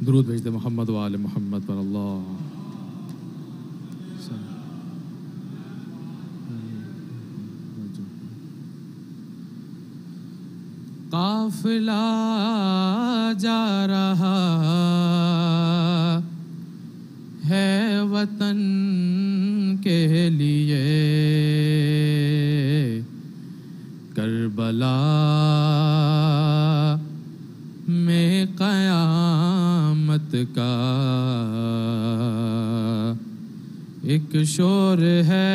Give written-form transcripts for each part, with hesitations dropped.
درود بھیجتے محمد و آل محمد پر اللہ. قافلہ جا رہا ہے وطن کے لیے، کربلا میں قیامت کا ایک شور ہے.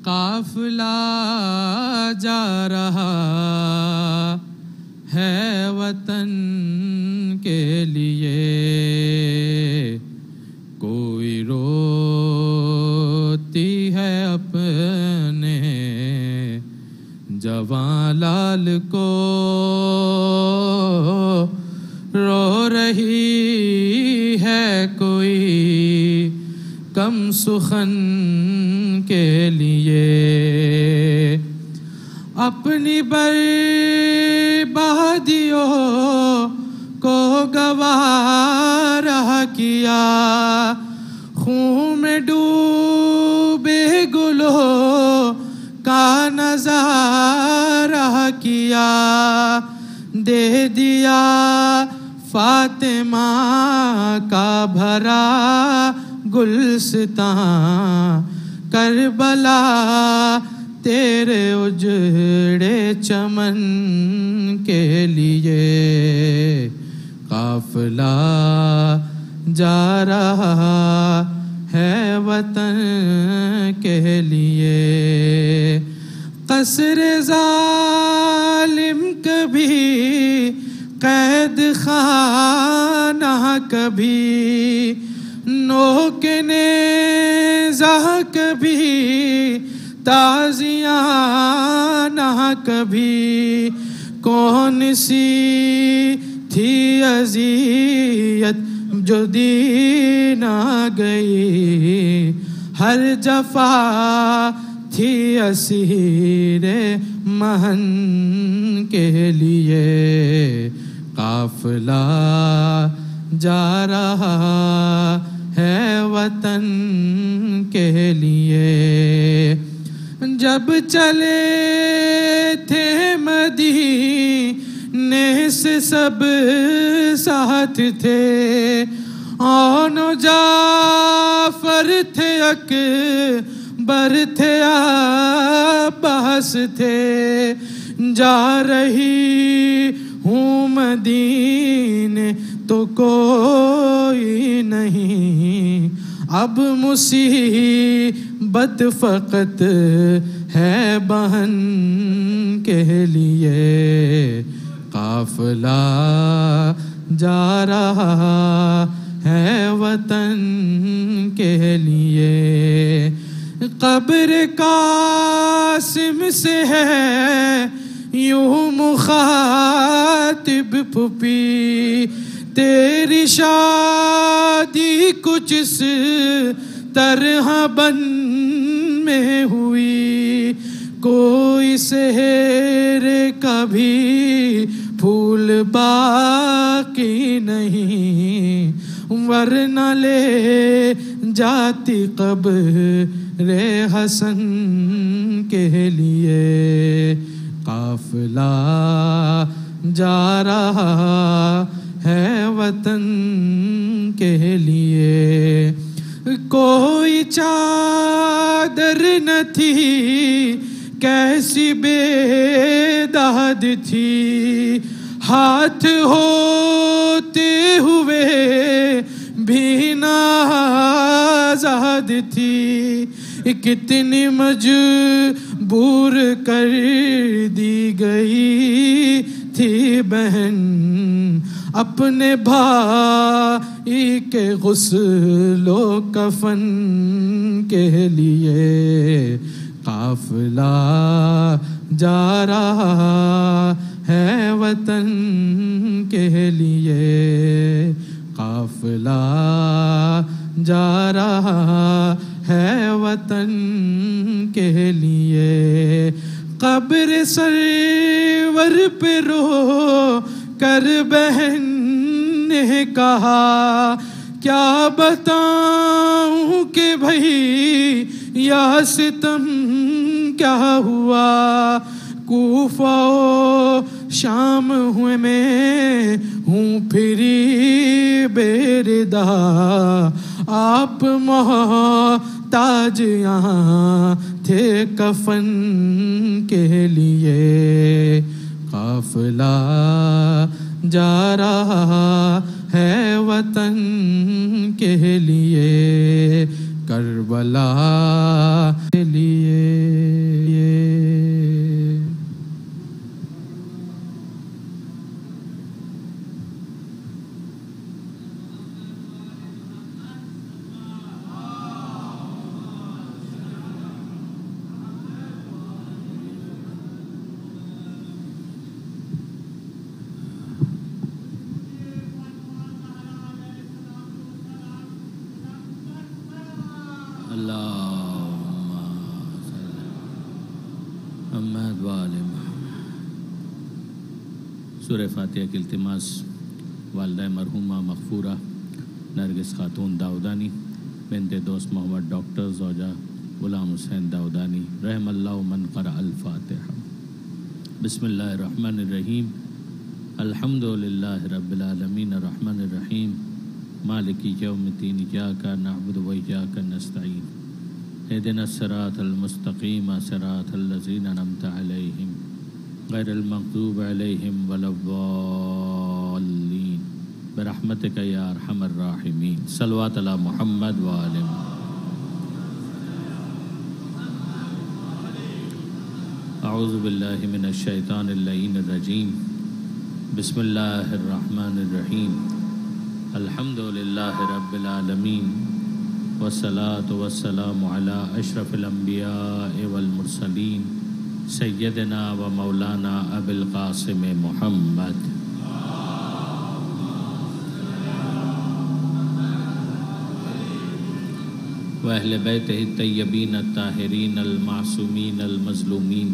قافلہ جا رہا ہے وطن کے لیے، کوئی روتی ہے اپنے جوان لال کو، رو رہی ہے کوئی کم سخن کے لیے. اپنی بربادیوں کو گوارا کیا، خون میں ڈوبے گلوں کا نظارہ کیا، دے دیا فاطمہ کا بھرا گلستان، کربلا تیرے اجڑے چمن کے لیے. قافلہ جا رہا ہے وطن کے لیے، قصر ظالم کبھی قید خانہ، کبھی نوک نیزہ، کبھی تازیانہ، کبھی کون سی تھی اذیت جو دی نہ گئی، ہر جفا تھی اسیر مہن کے لیے. قافلہ جا رہا ہے وطن کے لیے، جب چلے تھے مدینے سے سب ساتھ تھے، اون و جعفر تھے، اکبر تھے، عباس تھے. جا رہی ہوں مدینے تو کوئی نہیں، اب مصیبت فقط ہے بہن کے لیے. قافلہ جا رہا ہے وطن کے لیے، قبر قاسم سے ہے یوں مخاطب پھوپھی، تیری شادی کچھ اس طرح بن میں ہوئی، کوئی سحر کا بھی پھول باقی نہیں، ورنہ لے جاتی قبر حسن کے لیے. قافلہ جا رہا ہے وطن کے لیے، کوئی چادر نہ تھی، کیسی بے داد تھی، ہاتھ ہوتے ہوئے بھی نازاد تھی. کتنی مجبور کر دی گئی تھی بہن اپنے بھائی کے غسل و کفن کے لیے. قافلہ جا رہا ہے وطن کے لیے، قافلہ جا رہا ہے وطن کے لیے. قبر سرور پہ رو کر بہن نے کہا کیا بتاؤں کہ بھئی یا ستم کیا ہوا، کوفہ و شام ہوئے میں ہوں پھری بیردا، آپ محتاج یہاں تھے کفن کے لیے، قافلہ جا رہا ہے وطن کے لیے، کربلا کے لیے۔ سورہ فاتحہ کی التماس والدہ مرحومہ مغفورہ نرگس خاتون داؤدانی بنت دوست محمد ڈاکٹر زوجہ غلام حسین داؤدانی رحم اللہ من قرأ الفاتحہ۔ بسم اللہ الرحمن الرحیم، الحمد للہ رب العالمین الرحمن الرحیم مالک یوم الدین، ایاک نعبد و ایاک نستعین، اہدنا الصراط المستقیم صراط الذین انعمت علیہم غیر المغضوب علیہم ولا الضالین برحمتک یا ارحم الراحمین، صلوات علی محمد وآل محمد۔ اعوذ باللہ من الشیطان اللعین الرجیم، بسم اللہ الرحمن الرحیم، الحمد للہ رب العالمین، والصلاة والسلام علی اشرف الانبیاء والمرسلین، سیدنا و مولانا ابی القاسم محمد۔ و اہل بیتہ الطیبین الطاہرین المعصومین المظلومین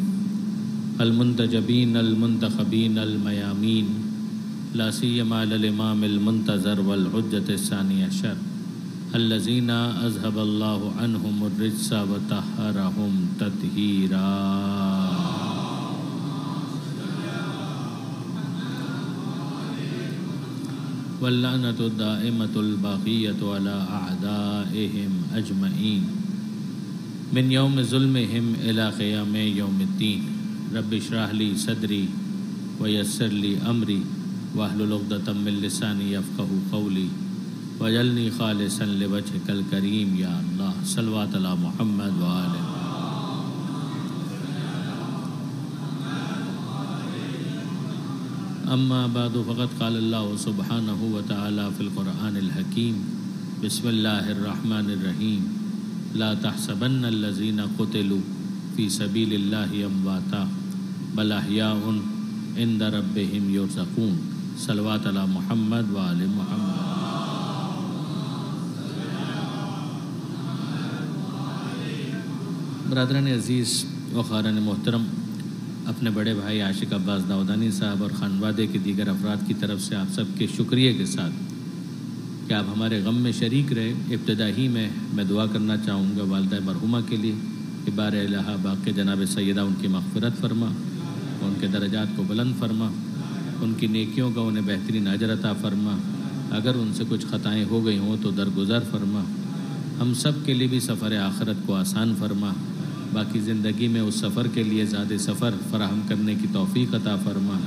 المنتجبین المنتخبین المیامین، لا سیما للامام المنتظر والحجۃ الثانی عشر الذین اذهب اللہ عنہم الرجس وطہرہم تطہیرا۔ واللعنۃ الدائمۃ الباقیۃ علی اعدائہم اجمعین من یوم ظلمہم الی قیام یوم الدین۔ رب اشرح لی صدری ویسر لی امری واحلل عقدۃ من لسانی یفقہوا قولی وجعلنی خالصا لوجہک الکریم یا اللہ، صلوات علی محمد وآل محمد۔ اما بعد فقد قال اللہ سبحانہ وتعالی فی القرآن الحکیم، بسم اللہ الرحمن الرحیم، لا تحسبن الذین قتلوا فی سبیل اللہ امواتا بل احیاء عند ربہم یرزقون، صلوات علی محمد وآل محمد۔ برادران عزیز و خارن محترم، اپنے بڑے بھائی عاشق عباس داؤدانی صاحب اور خانوادے کے دیگر افراد کی طرف سے آپ سب کے شکریہ کے ساتھ کہ آپ ہمارے غم میں شریک رہے، ابتدا ہی میں دعا کرنا چاہوں گا والدہ مرحومہ کے لیے کہ بار الہ باقی جناب سیدہ ان کی مغفرت فرما، ان کے درجات کو بلند فرما، ان کی نیکیوں کا انہیں بہترین اجر عطا فرما، اگر ان سے کچھ خطائیں ہو گئی ہوں تو درگزر فرما، ہم سب کے لیے بھی سفر آخرت کو آسان فرما، باقی زندگی میں اس سفر کے لیے زیادہ سفر فراہم کرنے کی توفیق عطا فرما،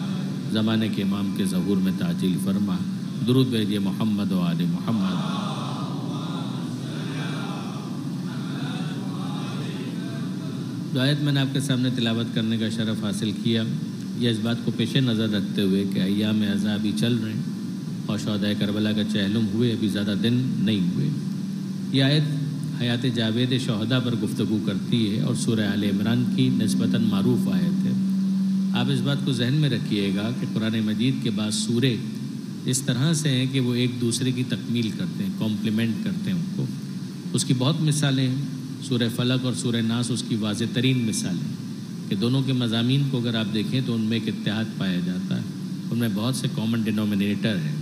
زمانے کے امام کے ظہور میں تعجیل فرما۔ درود بھیجیے محمد و آل محمد۔ جو آیت میں نے آپ کے سامنے تلاوت کرنے کا شرف حاصل کیا، یہ اس بات کو پیش نظر رکھتے ہوئے کہ ایام عذابی چل رہے ہیں اور شہدائے کربلا کا چہلم ہوئے ابھی زیادہ دن نہیں ہوئے، یہ آیت حیات جاوید شہداء پر گفتگو کرتی ہے اور سورہ آل عمران کی نسبتاً معروف آیت ہے۔ آپ اس بات کو ذہن میں رکھیے گا کہ قرآن مجید کے بعض سورے اس طرح سے ہیں کہ وہ ایک دوسرے کی تکمیل کرتے ہیں، کمپلیمنٹ کرتے ہیں ان کو۔ اس کی بہت مثالیں ہیں، سورہ فلق اور سورہ ناس اس کی واضح ترین مثالیں ہیں کہ دونوں کے مضامین کو اگر آپ دیکھیں تو ان میں ایک اتحاد پایا جاتا ہے، ان میں بہت سے کامن ڈینومینیٹر ہیں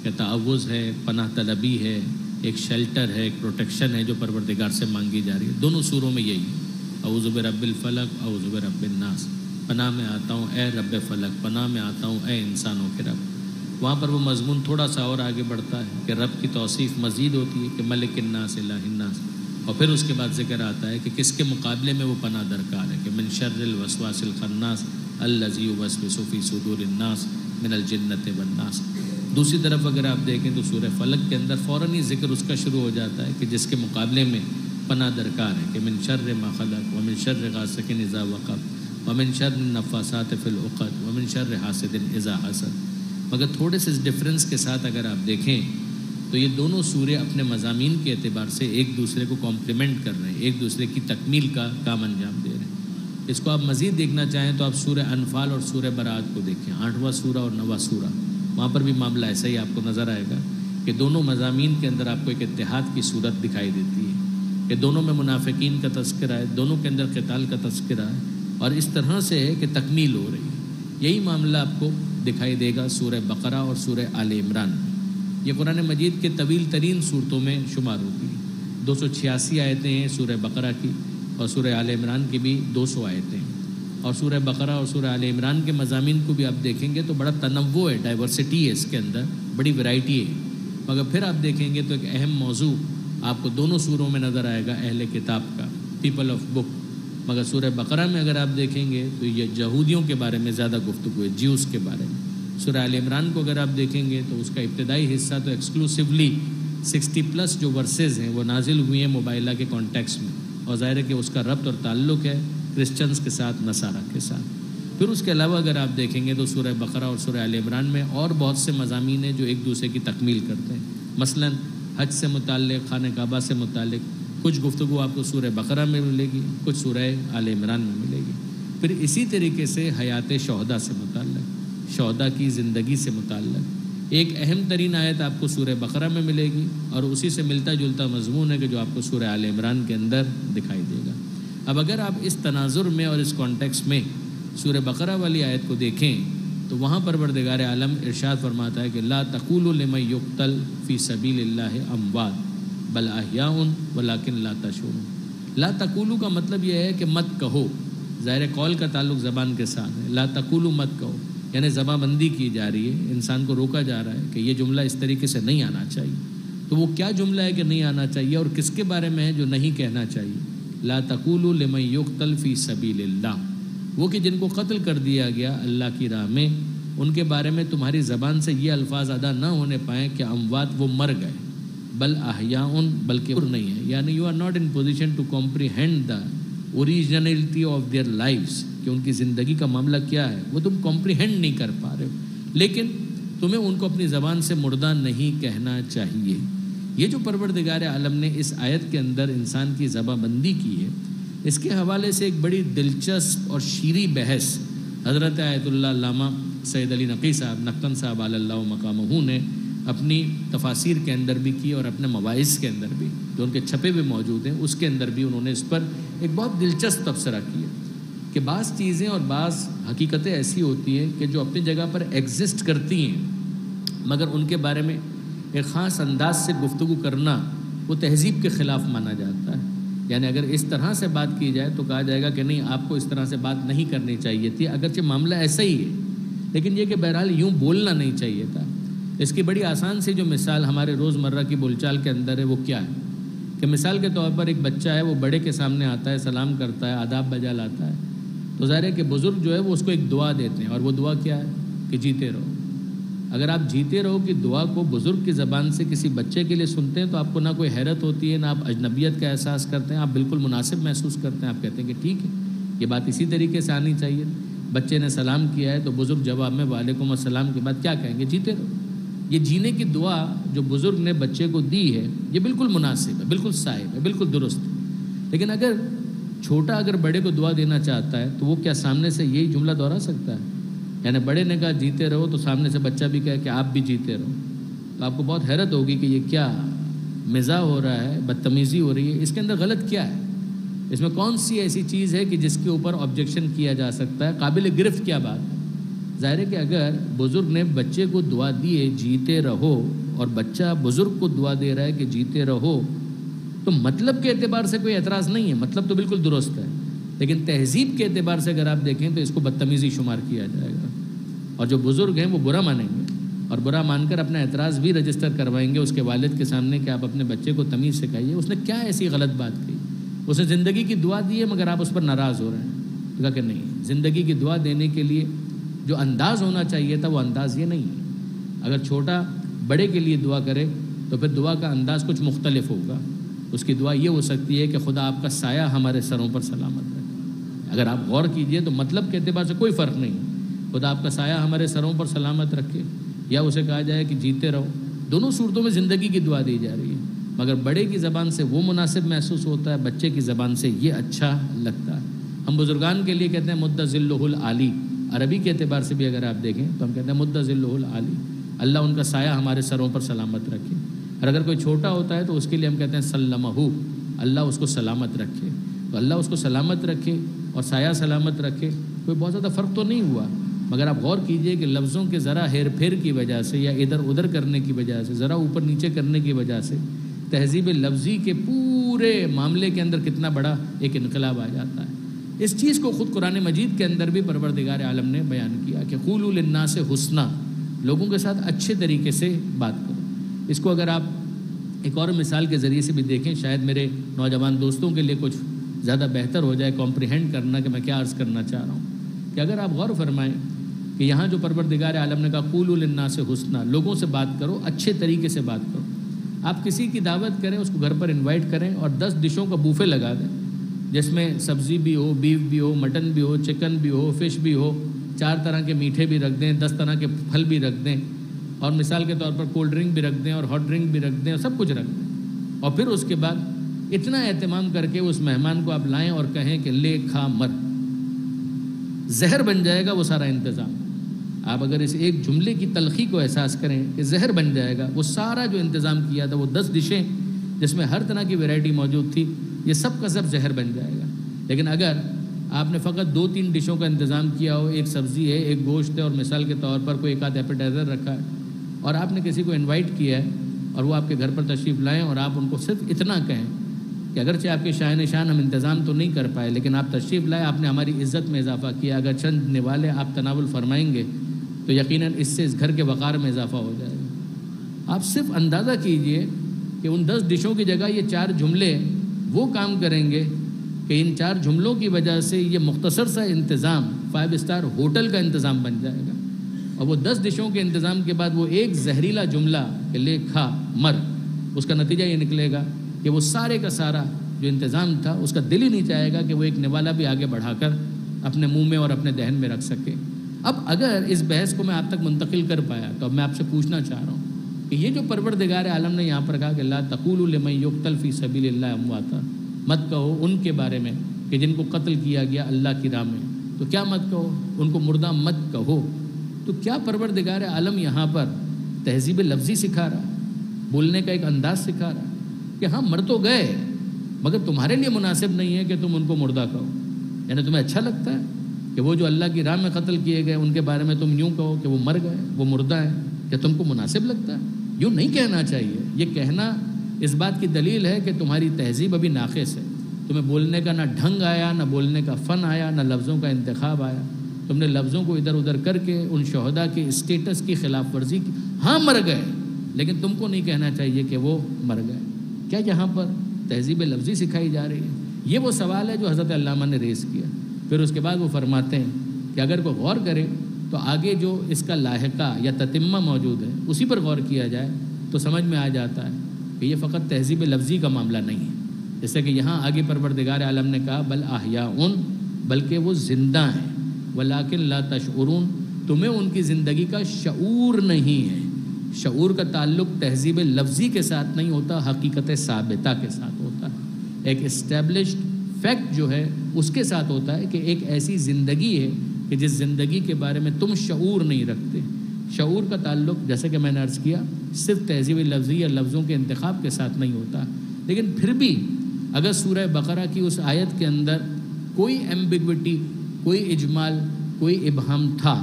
کہ تعوذ ہے، پناہ طلبی ہے، ایک شیلٹر ہے، ایک پروٹیکشن ہے جو پروردگار سے مانگی جا رہی ہے۔ دونوں سوروں میں یہی ہے، اعوذ برب الفلق، اعوذ برب الناس، پناہ میں آتا ہوں اے رب فلک، پناہ میں آتا ہوں اے انسانوں کے رب۔ وہاں پر وہ مضمون تھوڑا سا اور آگے بڑھتا ہے کہ رب کی توصیف مزید ہوتی ہے کہ ملک الناس الہ الناس، اور پھر اس کے بعد ذکر آتا ہے کہ کس کے مقابلے میں وہ پناہ درکار ہے کہ من شر الوسواس الخناس الذی یوسوس فی صدور الناس من الجنۃ والناس۔ دوسری طرف اگر آپ دیکھیں تو سورہ فلق کے اندر فوراً ہی ذکر اس کا شروع ہو جاتا ہے کہ جس کے مقابلے میں پناہ درکار ہے کہ من شر ما خلق ومن شر غاسق اذا وقب ومن شر النفاثات فی العقد ومن شر حاسد اذا حسد۔ مگر تھوڑے سے اس ڈفرینس کے ساتھ اگر آپ دیکھیں تو یہ دونوں سورے اپنے مضامین کے اعتبار سے ایک دوسرے کو کمپلیمنٹ کر رہے ہیں، ایک دوسرے کی تکمیل کا کام انجام دے رہے ہیں۔ اس کو آپ مزید دیکھنا چاہیں تو آپ سورہ انفال اور سورہ برات کو دیکھیں، 8واں سورہ اور 9واں سورہ، وہاں پر بھی معاملہ ایسا ہی آپ کو نظر آئے گا کہ دونوں مضامین کے اندر آپ کو ایک اتحاد کی صورت دکھائی دیتی ہے کہ دونوں میں منافقین کا تذکرہ ہے، دونوں کے اندر قتال کا تذکرہ ہے، اور اس طرح سے ہے کہ تکمیل ہو رہی ہے۔ یہی معاملہ آپ کو دکھائی دے گا سورہ بقرہ اور سورہ آل عمران۔ یہ قرآن مجید کے طویل ترین صورتوں میں شمار ہوتی ہیں، 286 آیتیں ہیں سورہ بقرہ کی، اور سورہ آل عمران کی بھی 200 آیتیں ہیں۔ اور سورہ بقرہ اور سورہ آل عمران کے مضامین کو بھی آپ دیکھیں گے تو بڑا تنوع ہے، ڈائیورسٹی ہے اس کے اندر، بڑی ویرائٹی ہے۔ مگر پھر آپ دیکھیں گے تو ایک اہم موضوع آپ کو دونوں سوروں میں نظر آئے گا اہل کتاب کا، پیپل آف بک۔ مگر سورہ بقرہ میں اگر آپ دیکھیں گے تو یہ یہودیوں کے بارے میں زیادہ گفتگو ہے، جیوز کے بارے میں۔ سورہ آل عمران کو اگر آپ دیکھیں گے تو اس کا ابتدائی حصہ تو ایکسکلوسیولی 60+ جو ورسز ہیں وہ نازل ہوئے ہیں موبائلہ کے کانٹیکس میں، اور ظاہر ہے کہ اس کا ربط اور تعلق ہے کرسچنز کے ساتھ، نصارہ کے ساتھ۔ پھر اس کے علاوہ اگر آپ دیکھیں گے تو سورہ بقرہ اور سورہ آل عمران میں اور بہت سے مضامین ہیں جو ایک دوسرے کی تکمیل کرتے ہیں۔ مثلا حج سے متعلق، خانہ کعبہ سے متعلق کچھ گفتگو آپ کو سورہ بقرہ میں ملے گی، کچھ سورہ آل عمران میں ملے گی۔ پھر اسی طریقے سے حیات شہداء سے متعلق، شہداء کی زندگی سے متعلق ایک اہم ترین آیت آپ کو سورہ بقرہ میں ملے گی، اور اسی سے ملتا جلتا مضمون ہے کہ جو آپ کو سورہ آل عمران کے اندر دکھائی دے گا۔ اب اگر آپ اس تناظر میں اور اس کانٹیکس میں سورہ بقرہ والی آیت کو دیکھیں تو وہاں پروردگار عالم ارشاد فرماتا ہے کہ لا تقولوا لمن یقتل فی سبیل اللہ اموات بل احیاء ولکن لا تشعرون۔ لا تقولوا کا مطلب یہ ہے کہ مت کہو، ظاہر قول کا تعلق زبان کے ساتھ ہے، لا تقولوا مت کہو، یعنی زبان بندی کی جا رہی ہے، انسان کو روکا جا رہا ہے کہ یہ جملہ اس طریقے سے نہیں آنا چاہیے۔ تو وہ کیا جملہ ہے کہ نہیں آنا چاہیے اور کس کے بارے میں ہے جو نہیں کہنا چاہیے؟ لا تقولوا لمن یقتل فی سبیل اللہ، وہ کہ جن کو قتل کر دیا گیا اللہ کی راہ میں، ان کے بارے میں تمہاری زبان سے یہ الفاظ ادا نہ ہونے پائیں کہ اموات وہ مر گئے، بل احیاء بلکہ نہیں ہے، یعنی you are not in position to comprehend the originality of their lives, کہ ان کی زندگی کا معاملہ کیا ہے وہ تم کمپریہینڈ نہیں کر پا رہے ہو، لیکن تمہیں ان کو اپنی زبان سے مردہ نہیں کہنا چاہیے۔ یہ جو پروردگار عالم نے اس آیت کے اندر انسان کی زبان بندی کی ہے، اس کے حوالے سے ایک بڑی دلچسپ اور شیریں بحث حضرت آیت اللہ علامہ سید علی نقی صاحب نقطن صاحب علی اللہ مقامہ نے اپنی تفاسیر کے اندر بھی کی، اور اپنے مواعظ کے اندر بھی جو ان کے چھپے ہوئے موجود ہیں اس کے اندر بھی انہوں نے اس پر ایک بہت دلچسپ تبصرہ کیا کہ بعض چیزیں اور بعض حقیقتیں ایسی ہوتی ہیں کہ جو اپنی جگہ پر ایگزسٹ کرتی ہیں، مگر ان کے بارے میں ایک خاص انداز سے گفتگو کرنا وہ تہذیب کے خلاف مانا جاتا ہے۔ یعنی اگر اس طرح سے بات کی جائے تو کہا جائے گا کہ نہیں، آپ کو اس طرح سے بات نہیں کرنی چاہیے تھی، اگرچہ معاملہ ایسا ہی ہے، لیکن یہ کہ بہرحال یوں بولنا نہیں چاہیے تھا۔ اس کی بڑی آسان سی جو مثال ہمارے روزمرہ کی بول چال کے اندر ہے وہ کیا ہے کہ مثال کے طور پر ایک بچہ ہے، وہ بڑے کے سامنے آتا ہے، سلام کرتا ہے، آداب بجا لاتا ہے، تو ظاہر ہے کہ بزرگ جو ہے وہ اس کو ایک دعا دیتے ہیں، اور وہ دعا کیا ہے کہ جیتے رہو۔ اگر آپ جیتے رہو کی دعا کو بزرگ کی زبان سے کسی بچے کے لیے سنتے ہیں تو آپ کو نہ کوئی حیرت ہوتی ہے، نہ آپ اجنبیت کا احساس کرتے ہیں، آپ بالکل مناسب محسوس کرتے ہیں، آپ کہتے ہیں کہ ٹھیک ہے، یہ بات اسی طریقے سے آنی چاہیے۔ بچے نے سلام کیا ہے تو بزرگ جواب میں وعلیکم السلام کے بعد کیا کہیں گے؟ جیتے رہو۔ یہ جینے کی دعا جو بزرگ نے بچے کو دی ہے یہ بالکل مناسب ہے، بالکل صائب ہے، بالکل درست ہے۔ لیکن اگر چھوٹا اگر بڑے کو دعا دینا چاہتا ہے تو وہ کیا سامنے سے یہی جملہ دہرا سکتا ہے؟ یعنی بڑے نے کہا جیتے رہو تو سامنے سے بچہ بھی کہے کہ آپ بھی جیتے رہو، تو آپ کو بہت حیرت ہوگی کہ یہ کیا مزاح ہو رہا ہے، بدتمیزی ہو رہی ہے، اس کے اندر غلط کیا ہے؟ اس میں کون سی ایسی چیز ہے کہ جس کے اوپر آبجیکشن کیا جا سکتا ہے؟ قابل گرفت کیا بات ہے؟ ظاہر ہے کہ اگر بزرگ نے بچے کو دعا دی ہے جیتے رہو، اور بچہ بزرگ کو دعا دے رہا ہے کہ جیتے رہو، تو مطلب کے اعتبار سے کوئی اعتراض نہیں ہے، مطلب تو بالکل درست ہے، لیکن تہذیب کے اعتبار سے اگر آپ دیکھیں تو اس کو بدتمیزی شمار کیا جائے گا، اور جو بزرگ ہیں وہ برا مانیں گے، اور برا مان کر اپنا اعتراض بھی رجسٹر کروائیں گے اس کے والد کے سامنے کہ آپ اپنے بچے کو تمیز سکھائیے، اس نے کیا ایسی غلط بات کہی، اسے زندگی کی دعا دی ہے مگر آپ اس پر ناراض ہو رہے ہیں۔ تو کہا کہ نہیں، زندگی کی دعا دینے کے لیے جو انداز ہونا چاہیے تھا وہ انداز یہ نہیں ہے۔ اگر چھوٹا بڑے کے لیے دعا کرے تو پھر دعا کا انداز کچھ مختلف ہوگا، اس کی دعا یہ ہو سکتی ہے کہ خدا آپ کا سایہ ہمارے سروں پر سلامت رکھے۔ اگر آپ غور کیجئے تو مطلب کے اعتبار سے کوئی فرق نہیں، خدا آپ کا سایہ ہمارے سروں پر سلامت رکھے، یا اسے کہا جائے کہ جیتے رہو، دونوں صورتوں میں زندگی کی دعا دی جا رہی ہے، مگر بڑے کی زبان سے وہ مناسب محسوس ہوتا ہے، بچے کی زبان سے یہ اچھا لگتا ہے۔ ہم بزرگان کے لیے کہتے ہیں مد ظلہ العالی، عربی کے اعتبار سے بھی اگر آپ دیکھیں تو ہم کہتے ہیں مد ظلہ العالی، اللہ ان کا سایہ ہمارے سروں پر سلامت رکھے۔ اور اگر کوئی چھوٹا ہوتا ہے تو اس کے لیے ہم کہتے ہیں سلمہ، اللہ اس کو سلامت رکھے، تو اللہ اس کو سلامت رکھے اور سایہ سلامت رکھے، کوئی بہت زیادہ فرق تو نہیں ہوا، مگر آپ غور کیجئے کہ لفظوں کے ذرا ہیر پھیر کی وجہ سے یا ادھر ادھر کرنے کی وجہ سے، ذرا اوپر نیچے کرنے کی وجہ سے تہذیب لفظی کے پورے معاملے کے اندر کتنا بڑا ایک انقلاب آ جاتا ہے۔ اس چیز کو خود قرآن مجید کے اندر بھی پروردگار عالم نے بیان کیا کہ قولوا للناس حسنا، لوگوں کے ساتھ اچھے طریقے سے بات کرو۔ اس کو اگر آپ ایک اور مثال کے ذریعے سے بھی دیکھیں، شاید میرے نوجوان دوستوں کے لیے کچھ زیادہ بہتر ہو جائے کمپریہینڈ کرنا کہ میں کیا عرض کرنا چاہ رہا ہوں، کہ اگر آپ غور فرمائیں کہ یہاں جو پروردگار عالم نے کہا قولوا للناس حسنا، لوگوں سے بات کرو، اچھے طریقے سے بات کرو۔ آپ کسی کی دعوت کریں، اس کو گھر پر انوائٹ کریں اور 10 ڈشوں کا بوفے لگا دیں، جس میں سبزی بھی ہو، بیف بھی ہو، مٹن بھی ہو، چکن بھی ہو، فش بھی ہو، 4 طرح کے میٹھے بھی رکھ دیں، 10 طرح کے پھل بھی رکھ دیں، اور مثال کے طور پر کولڈ ڈرنک بھی رکھ دیں اور ہاٹ ڈرنک بھی رکھ دیں، اور سب کچھ رکھ دیں، اور پھر اس کے بعد اتنا اہتمام کر کے اس مہمان کو آپ لائیں اور کہیں کہ لے کھا مر، زہر بن جائے گا وہ سارا انتظام۔ آپ اگر اس ایک جملے کی تلخی کو احساس کریں کہ زہر بن جائے گا، وہ سارا جو انتظام کیا تھا، وہ 10 ڈشیں جس میں ہر طرح کی ویرائٹی موجود تھی، یہ سب کا سب زہر بن جائے گا۔ لیکن اگر آپ نے فقط 2-3 ڈشوں کا انتظام کیا ہو، ایک سبزی ہے، ایک گوشت ہے، اور مثال کے طور پر کوئی ایک آدھ ایپیٹائزر رکھا ہے، اور آپ نے کسی کو انوائٹ کیا ہے اور وہ آپ کے گھر پر تشریف لائیں، اور آپ ان کو صرف اتنا کہیں کہ اگرچہ آپ کے شاہن شان ہم انتظام تو نہیں کر پائے، لیکن آپ تشریف لائے، آپ نے ہماری عزت میں اضافہ کیا، اگر چند نوالے آپ تناول فرمائیں گے تو یقیناً اس سے اس گھر کے وقار میں اضافہ ہو جائے گا۔ آپ صرف اندازہ کیجئے کہ ان 10 ڈشوں کی جگہ یہ 4 جملے وہ کام کریں گے کہ ان 4 جملوں کی وجہ سے یہ مختصر سا انتظام 5 اسٹار ہوٹل کا انتظام بن جائے گا، اور وہ 10 ڈشوں کے انتظام کے بعد وہ ایک زہریلا جملہ کہ لے کھا مر، اس کا نتیجہ یہ نکلے گا کہ وہ سارے کا سارا جو انتظام تھا اس کا دل ہی نہیں چاہے گا کہ وہ ایک نوالا بھی آگے بڑھا کر اپنے منہ میں اور اپنے دہن میں رکھ سکے۔ اب اگر اس بحث کو میں آپ تک منتقل کر پایا تو اب میں آپ سے پوچھنا چاہ رہا ہوں کہ یہ جو پروردگار عالم نے یہاں پر کہا کہ لا تقولوا لمن یقتل فی سبیل اللہ امواتا، مت کہو ان کے بارے میں کہ جن کو قتل کیا گیا اللہ کی راہ میں، تو کیا مت کہو ان کو مردہ مت کہو، تو کیا پروردگار عالم یہاں پر تہذیب لفظی سکھا رہا، بولنے کا ایک انداز سکھا رہا کہ ہاں مر تو گئے مگر تمہارے لیے مناسب نہیں ہے کہ تم ان کو مردہ کہو، یعنی تمہیں اچھا لگتا ہے کہ وہ جو اللہ کی راہ میں قتل کیے گئے ان کے بارے میں تم یوں کہو کہ وہ مر گئے، وہ مردہ ہیں، کیا تم کو مناسب لگتا ہے؟ یوں نہیں کہنا چاہیے۔ یہ کہنا اس بات کی دلیل ہے کہ تمہاری تہذیب ابھی ناقص ہے، تمہیں بولنے کا نہ ڈھنگ آیا، نہ بولنے کا فن آیا، نہ لفظوں کا انتخاب آیا، تم نے لفظوں کو ادھر ادھر کر کے ان شہداء کے اسٹیٹس کی خلاف ورزی کی۔ ہاں مر گئے، لیکن تم کو نہیں کہنا چاہیے کہ وہ مر گئے۔ کیا یہاں پر تہذیب لفظی سکھائی جا رہی ہے؟ یہ وہ سوال ہے جو حضرت علامہ نے ریز کیا۔ پھر اس کے بعد وہ فرماتے ہیں کہ اگر کوئی غور کرے تو آگے جو اس کا لاحقہ یا تتمہ موجود ہے اسی پر غور کیا جائے تو سمجھ میں آ جاتا ہے کہ یہ فقط تہذیب لفظی کا معاملہ نہیں ہے، جیسے کہ یہاں آگے پروردگار عالم نے کہا بل احیاء، بلکہ وہ زندہ ہیں، ولکن لا تشعرون، تمہیں ان کی زندگی کا شعور نہیں ہے۔ شعور کا تعلق تہذیب لفظی کے ساتھ نہیں ہوتا، حقیقت ثابتہ کے ساتھ ہوتا ہے، ایک اسٹیبلشڈ فیکٹ جو ہے اس کے ساتھ ہوتا ہے کہ ایک ایسی زندگی ہے کہ جس زندگی کے بارے میں تم شعور نہیں رکھتے۔ شعور کا تعلق جیسے کہ میں نے عرض کیا صرف تہذیب لفظی یا لفظوں کے انتخاب کے ساتھ نہیں ہوتا، لیکن پھر بھی اگر سورہ بقرہ کی اس آیت کے اندر کوئی ایمبیگوٹی، کوئی اجمال، کوئی ابہام تھا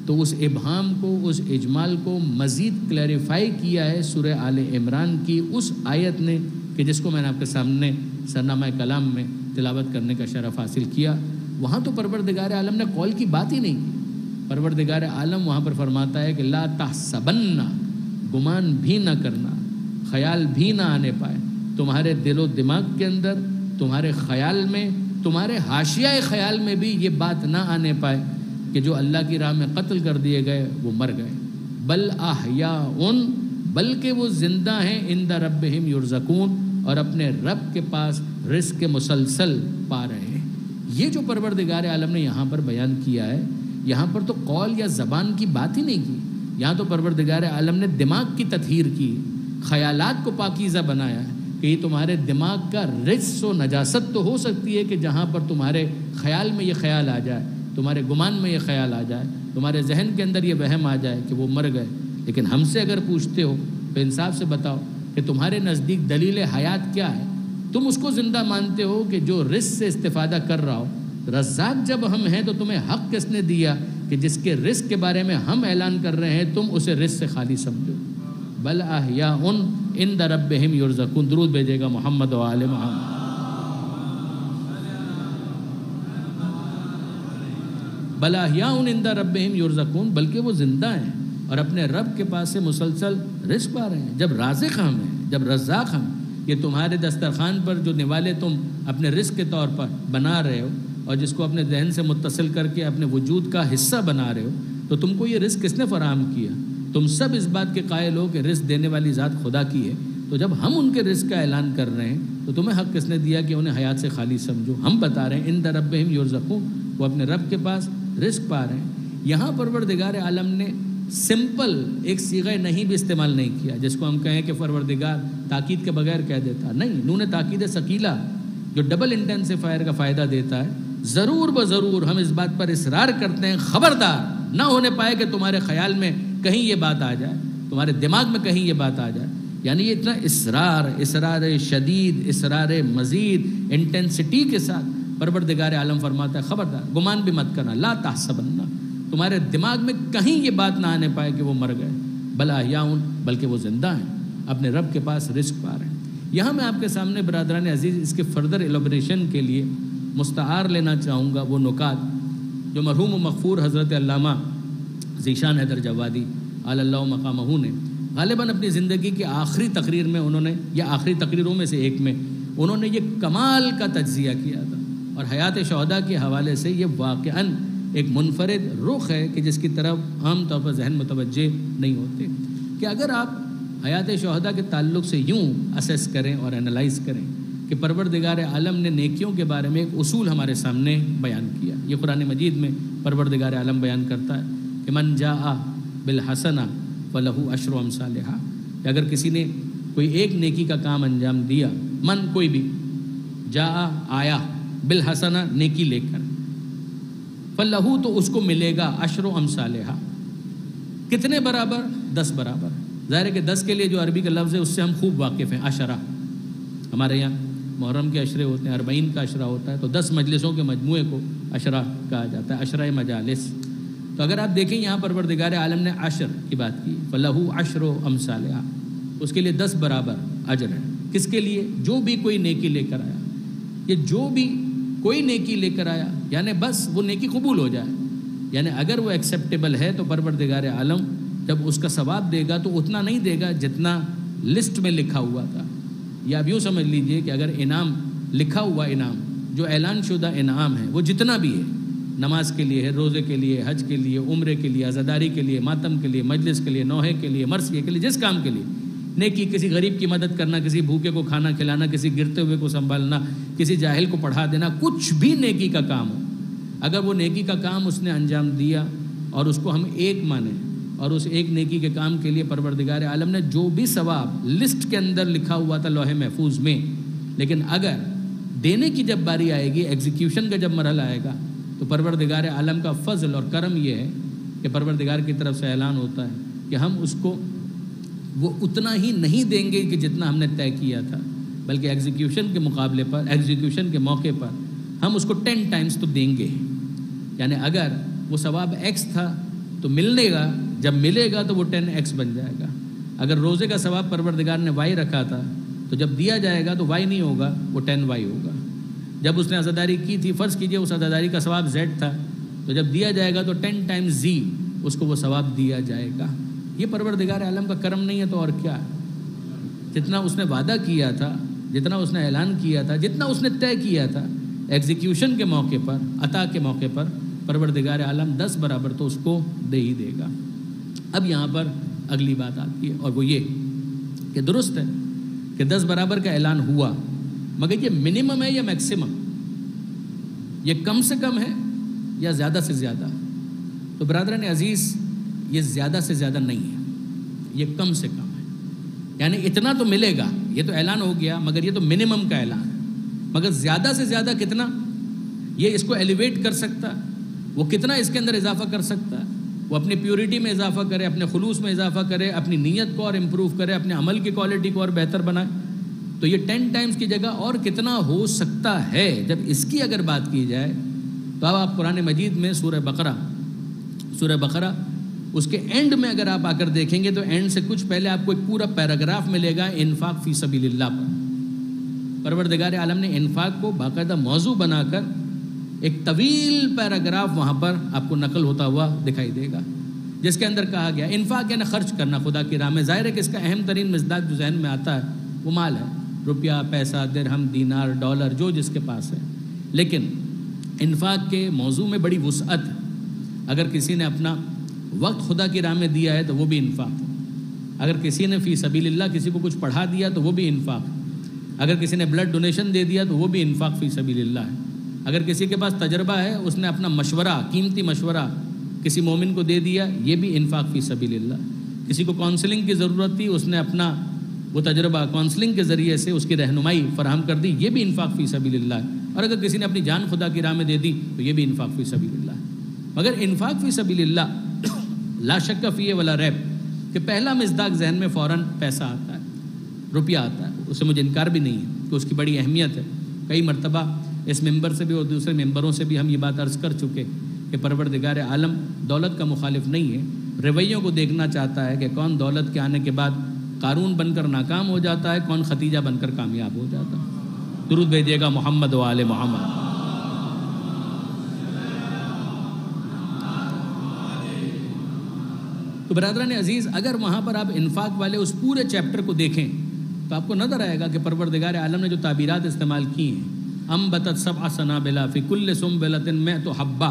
تو اس ابہام کو، اس اجمال کو مزید کلیریفائی کیا ہے سورہ آل عمران کی اس آیت نے کہ جس کو میں نے آپ کے سامنے سرنامہ کلام میں تلاوت کرنے کا شرف حاصل کیا۔ وہاں تو پروردگار عالم نے قول کی بات ہی نہیں کی۔ پروردگار عالم وہاں پر فرماتا ہے کہ لا تحسبن، گمان بھی نہ کرنا، خیال بھی نہ آنے پائے تمہارے دل و دماغ کے اندر، تمہارے خیال میں، تمہارے حاشیہ خیال میں بھی یہ بات نہ آنے پائے کہ جو اللہ کی راہ میں قتل کر دیے گئے وہ مر گئے۔ بل احیاء، بلکہ وہ زندہ ہیں، عند ربہم یرزقون، اور اپنے رب کے پاس رزق مسلسل پا رہے ہیں۔ یہ جو پروردگار عالم نے یہاں پر بیان کیا ہے، یہاں پر تو قول یا زبان کی بات ہی نہیں کی، یہاں تو پروردگار عالم نے دماغ کی تطہیر کی، خیالات کو پاکیزہ بنایا ہے کہ یہ تمہارے دماغ کا رجس و نجاست تو ہو سکتی ہے کہ جہاں پر تمہارے خیال میں یہ خیال آ جائے، تمہارے گمان میں یہ خیال آ جائے، تمہارے ذہن کے اندر یہ وہم آ جائے کہ وہ مر گئے، لیکن ہم سے اگر پوچھتے ہو تو انصاف سے بتاؤ کہ تمہارے نزدیک دلیل حیات کیا ہے؟ تم اس کو زندہ مانتے ہو کہ جو رزق سے استفادہ کر رہا ہو۔ رزاق جب ہم ہیں تو تمہیں حق کس نے دیا کہ جس کے رزق کے بارے میں ہم اعلان کر رہے ہیں تم اسے رزق سے خالی سمجھو؟ بل احیاء عند ربہم یرزقون۔ درود بھیجے گا محمد و آل محمد۔ بل احیاء عند ربہم یرزقون، بلکہ وہ زندہ ہیں اور اپنے رب کے پاس سے مسلسل رزق پا رہے ہیں۔ جب رازق ہم ہیں، جب رزاق ہم، یہ تمہارے دسترخوان پر جو نوالے تم اپنے رزق کے طور پر بنا رہے ہو اور جس کو اپنے ذہن سے متصل کر کے اپنے وجود کا حصہ بنا رہے ہو، تو تم کو یہ رزق کس نے فراہم کیا؟ تم سب اس بات کے قائل ہو کہ رزق دینے والی ذات خدا کی ہے، تو جب ہم ان کے رزق کا اعلان کر رہے ہیں تو تمہیں حق کس نے دیا کہ انہیں حیات سے خالی سمجھو؟ ہم بتا رہے ہیں عند ربہم یرزقون، وہ اپنے رب کے پاس رزق پا رہے ہیں۔ یہاں پروردگار عالم نے سمپل ایک صیغہ نہیں بھی استعمال نہیں کیا جس کو ہم کہیں کہ پروردگار تاکید کے بغیر کہہ دیتا، نہیں، نون تاکید ثقیلہ جو ڈبل انٹینسیفائر کا فائدہ دیتا ہے۔ ضرور بضرور ہم اس بات پر اصرار کرتے ہیں، خبردار نہ ہونے پائے کہ تمہارے خیال میں کہیں یہ بات آ جائے، تمہارے دماغ میں کہیں یہ بات آ جائے، یعنی یہ اتنا اصرار شدید، اصرار مزید انٹینسٹی کے ساتھ پروردگار عالم فرماتا ہے خبردار گمان بھی مت کرنا، لا تحسبن، تمہارے دماغ میں کہیں یہ بات نہ آنے پائے کہ وہ مر گئے، بل احیاء، بلکہ وہ زندہ ہیں، اپنے رب کے پاس رزق پا رہے ہیں۔ یہاں میں آپ کے سامنے برادران عزیز اس کے فردر ایلابریشن کے لیے مستعار لینا چاہوں گا وہ نکات جو مرحوم و مغفور حضرت علامہ ذیشان حیدر جوادی علی اللہ مقامہ نے غالباً اپنی زندگی کی آخری تقریر میں انہوں نے، یا آخری تقریروں میں سے ایک میں انہوں نے یہ کمال کا تجزیہ کیا تھا، اور حیات شہداء کے حوالے سے یہ واقعاً ایک منفرد رخ ہے کہ جس کی طرف عام طور پر ذہن متوجہ نہیں ہوتے، کہ اگر آپ حیات شہداء کے تعلق سے یوں اسیس کریں اور انالائز کریں کہ پروردگار عالم نے نیکیوں کے بارے میں ایک اصول ہمارے سامنے بیان کیا۔ یہ قرآن مجید میں پروردگار عالم بیان کرتا ہے کہ من جاء بالحسنہ فلہ عشر امثالہا، کہ اگر کسی نے کوئی ایک نیکی کا کام انجام دیا، من کوئی بھی، جاء آیا، بالحسنہ نیکی لے کر، فلہ تو اس کو ملے گا عشر امثالہا، کتنے برابر؟ 10 برابر۔ ظاہر ہے کہ 10 کے لیے جو عربی کا لفظ ہے اس سے ہم خوب واقف ہیں، عشرہ، ہمارے یہاں محرم کے عشرے ہوتے ہیں، 40 کا عشرہ ہوتا ہے، تو 10 مجلسوں کے مجموعے کو عشرہ کہا جاتا ہے، عشرہ مجالس۔ تو اگر آپ دیکھیں یہاں پروردگار عالم نے عشر کی بات کی، فلہ عشر امثالہا، اس کے لیے 10 برابر اجر ہے۔ کس کے لیے؟ جو بھی کوئی نیکی لے کر آیا، یہ جو بھی کوئی نیکی لے کر آیا، یعنی بس وہ نیکی قبول ہو جائے، یعنی اگر وہ ایکسیپٹیبل ہے تو پروردگار عالم جب اس کا ثواب دے گا تو اتنا نہیں دے گا جتنا لسٹ میں لکھا ہوا تھا، یا اب یوں سمجھ لیجئے کہ اگر انعام لکھا ہوا انعام جو اعلان شدہ انعام ہے وہ جتنا بھی ہے، نماز کے لیے ہے، روزے کے لیے، حج کے لیے، عمرے کے لیے، عزاداری کے لیے، ماتم کے لیے، مجلس کے لیے، نوحے کے لیے، مرثیے کے لیے، جس کام کے لیے نیکی، کسی غریب کی مدد کرنا، کسی بھوکے کو کھانا کھلانا، کسی گرتے ہوئے کو سنبھالنا، کسی جاہل کو پڑھا دینا، کچھ بھی نیکی کا کام ہو، اگر وہ نیکی کا کام اس نے انجام دیا اور اس کو ہم ایک مانیں اور اس ایک نیکی کے کام کے لیے پروردگار عالم نے جو بھی ثواب لسٹ کے اندر لکھا ہوا تھا لوح محفوظ میں، لیکن اگر دینے کی جب باری آئے گی، ایگزیکیوشن کا جب مرحلہ آئے گا، تو پروردگار عالم کا فضل اور کرم یہ ہے کہ پروردگار کی طرف سے اعلان ہوتا ہے کہ ہم اس کو وہ اتنا ہی نہیں دیں گے کہ جتنا ہم نے طے کیا تھا، بلکہ ایگزیکیوشن کے مقابلے پر، ایگزیکیوشن کے موقع پر ہم اس کو 10 ٹائمز تو دیں گے، یعنی اگر وہ ثواب ایکس تھا تو ملنے گا، جب ملے گا تو وہ 10x بن جائے گا۔ اگر روزے کا ثواب پروردگار نے y رکھا تھا تو جب دیا جائے گا تو y نہیں ہوگا، وہ 10y ہوگا۔ جب اس نے عزاداری کی تھی، فرض کیجئے اس عزاداری کا ثواب z تھا، تو جب دیا جائے گا تو 10 ٹائمز z اس کو وہ ثواب دیا جائے گا۔ یہ پروردگار عالم کا کرم نہیں ہے تو اور کیا ہے؟ جتنا اس نے وعدہ کیا تھا، جتنا اس نے اعلان کیا تھا، جتنا اس نے طے کیا تھا، ایگزیکیوشن کے موقع پر، عطا کے موقع پر پروردگار عالم 10 برابر تو اس کو دے ہی دے گا۔ اب یہاں پر اگلی بات آتی ہے، اور وہ یہ کہ درست ہے کہ 10 برابر کا اعلان ہوا، مگر یہ منیمم ہے یا میکسیمم؟ یہ کم سے کم ہے یا زیادہ سے زیادہ؟ تو برادران عزیز، یہ زیادہ سے زیادہ نہیں ہے، یہ کم سے کم ہے۔ یعنی اتنا تو ملے گا، یہ تو اعلان ہو گیا، مگر یہ تو منیمم کا اعلان ہے۔ مگر زیادہ سے زیادہ کتنا؟ یہ اس کو ایلیویٹ کر سکتا ہے، وہ کتنا اس کے اندر اضافہ کر سکتا ہے؟ وہ اپنی پیورٹی میں اضافہ کرے، اپنے خلوص میں اضافہ کرے، اپنی نیت کو اور امپروو کرے، اپنے عمل کی کوالٹی کو اور بہتر بنائے۔ تو یہ 10 ٹائمز کی جگہ اور کتنا ہو سکتا ہے؟ جب اس کی اگر بات کی جائے تو اب آپ قرآن مجید میں سورہ بقرہ اس کے اینڈ میں اگر آپ آ کر دیکھیں گے تو اینڈ سے کچھ پہلے آپ کو ایک پورا پیراگراف ملے گا انفاق فی سبیل اللہ پر۔ پروردگار عالم نے انفاق کو باقاعدہ موضوع بنا کر ایک طویل پیراگراف وہاں پر آپ کو نقل ہوتا ہوا دکھائی دے گا، جس کے اندر کہا گیا انفاق یعنی خرچ کرنا خدا کی راہ میں۔ ظاہر ہے کہ اس کا اہم ترین مصداق جو ذہن میں آتا ہے وہ مال ہے، روپیہ، پیسہ، درہم، دینار، ڈالر، جو جس کے پاس ہے۔ لیکن انفاق کے موضوع میں بڑی وسعت ہے۔ اگر کسی نے اپنا وقت خدا کی راہ میں دیا ہے تو وہ بھی انفاق ہے۔ اگر کسی نے فی سبیل اللہ کسی کو کچھ پڑھا دیا تو وہ بھی انفاق ہے۔ اگر کسی نے بلڈ ڈونیشن دے دیا تو وہ بھی انفاق فی سبیل اللہ ہے۔ اگر کسی کے پاس تجربہ ہے، اس نے اپنا مشورہ، قیمتی مشورہ کسی مومن کو دے دیا، یہ بھی انفاق فی سبیل اللہ۔ کسی کو کونسلنگ کی ضرورت تھی، اس نے اپنا وہ تجربہ کونسلنگ کے ذریعے سے اس کی رہنمائی فراہم کر دی، یہ بھی انفاق فی سبیل اللہ ہے۔ اور اگر کسی نے اپنی جان خدا کی راہ میں دے دی تو یہ بھی انفاق فی سبیل اللہ ہے۔ مگر انفاق فی سبیل اللہ لا شک فیہ ولا ریب کہ پہلا مصداق ذہن میں فوراً پیسہ آتا ہے، روپیہ آتا ہے۔ اس سے مجھے انکار بھی نہیں ہے کہ اس کی بڑی اہمیت ہے۔ کئی مرتبہ اس ممبر سے بھی اور دوسرے ممبروں سے بھی ہم یہ بات عرض کر چکے کہ پروردگار عالم دولت کا مخالف نہیں ہے، رویوں کو دیکھنا چاہتا ہے کہ کون دولت کے آنے کے بعد قارون بن کر ناکام ہو جاتا ہے، کون ختیجہ بن کر کامیاب ہو جاتا ہے۔ درود بھیجیے گا محمد و آل محمد۔ تو برادران عزیز، اگر وہاں پر آپ انفاق والے اس پورے چیپٹر کو دیکھیں تو آپ کو نظر آئے گا کہ پروردگار عالم نے جو تعبیرات استعمال کی ہیں، انبتت سبع سنابل فی کل سنبلۃ مئۃ حبہ،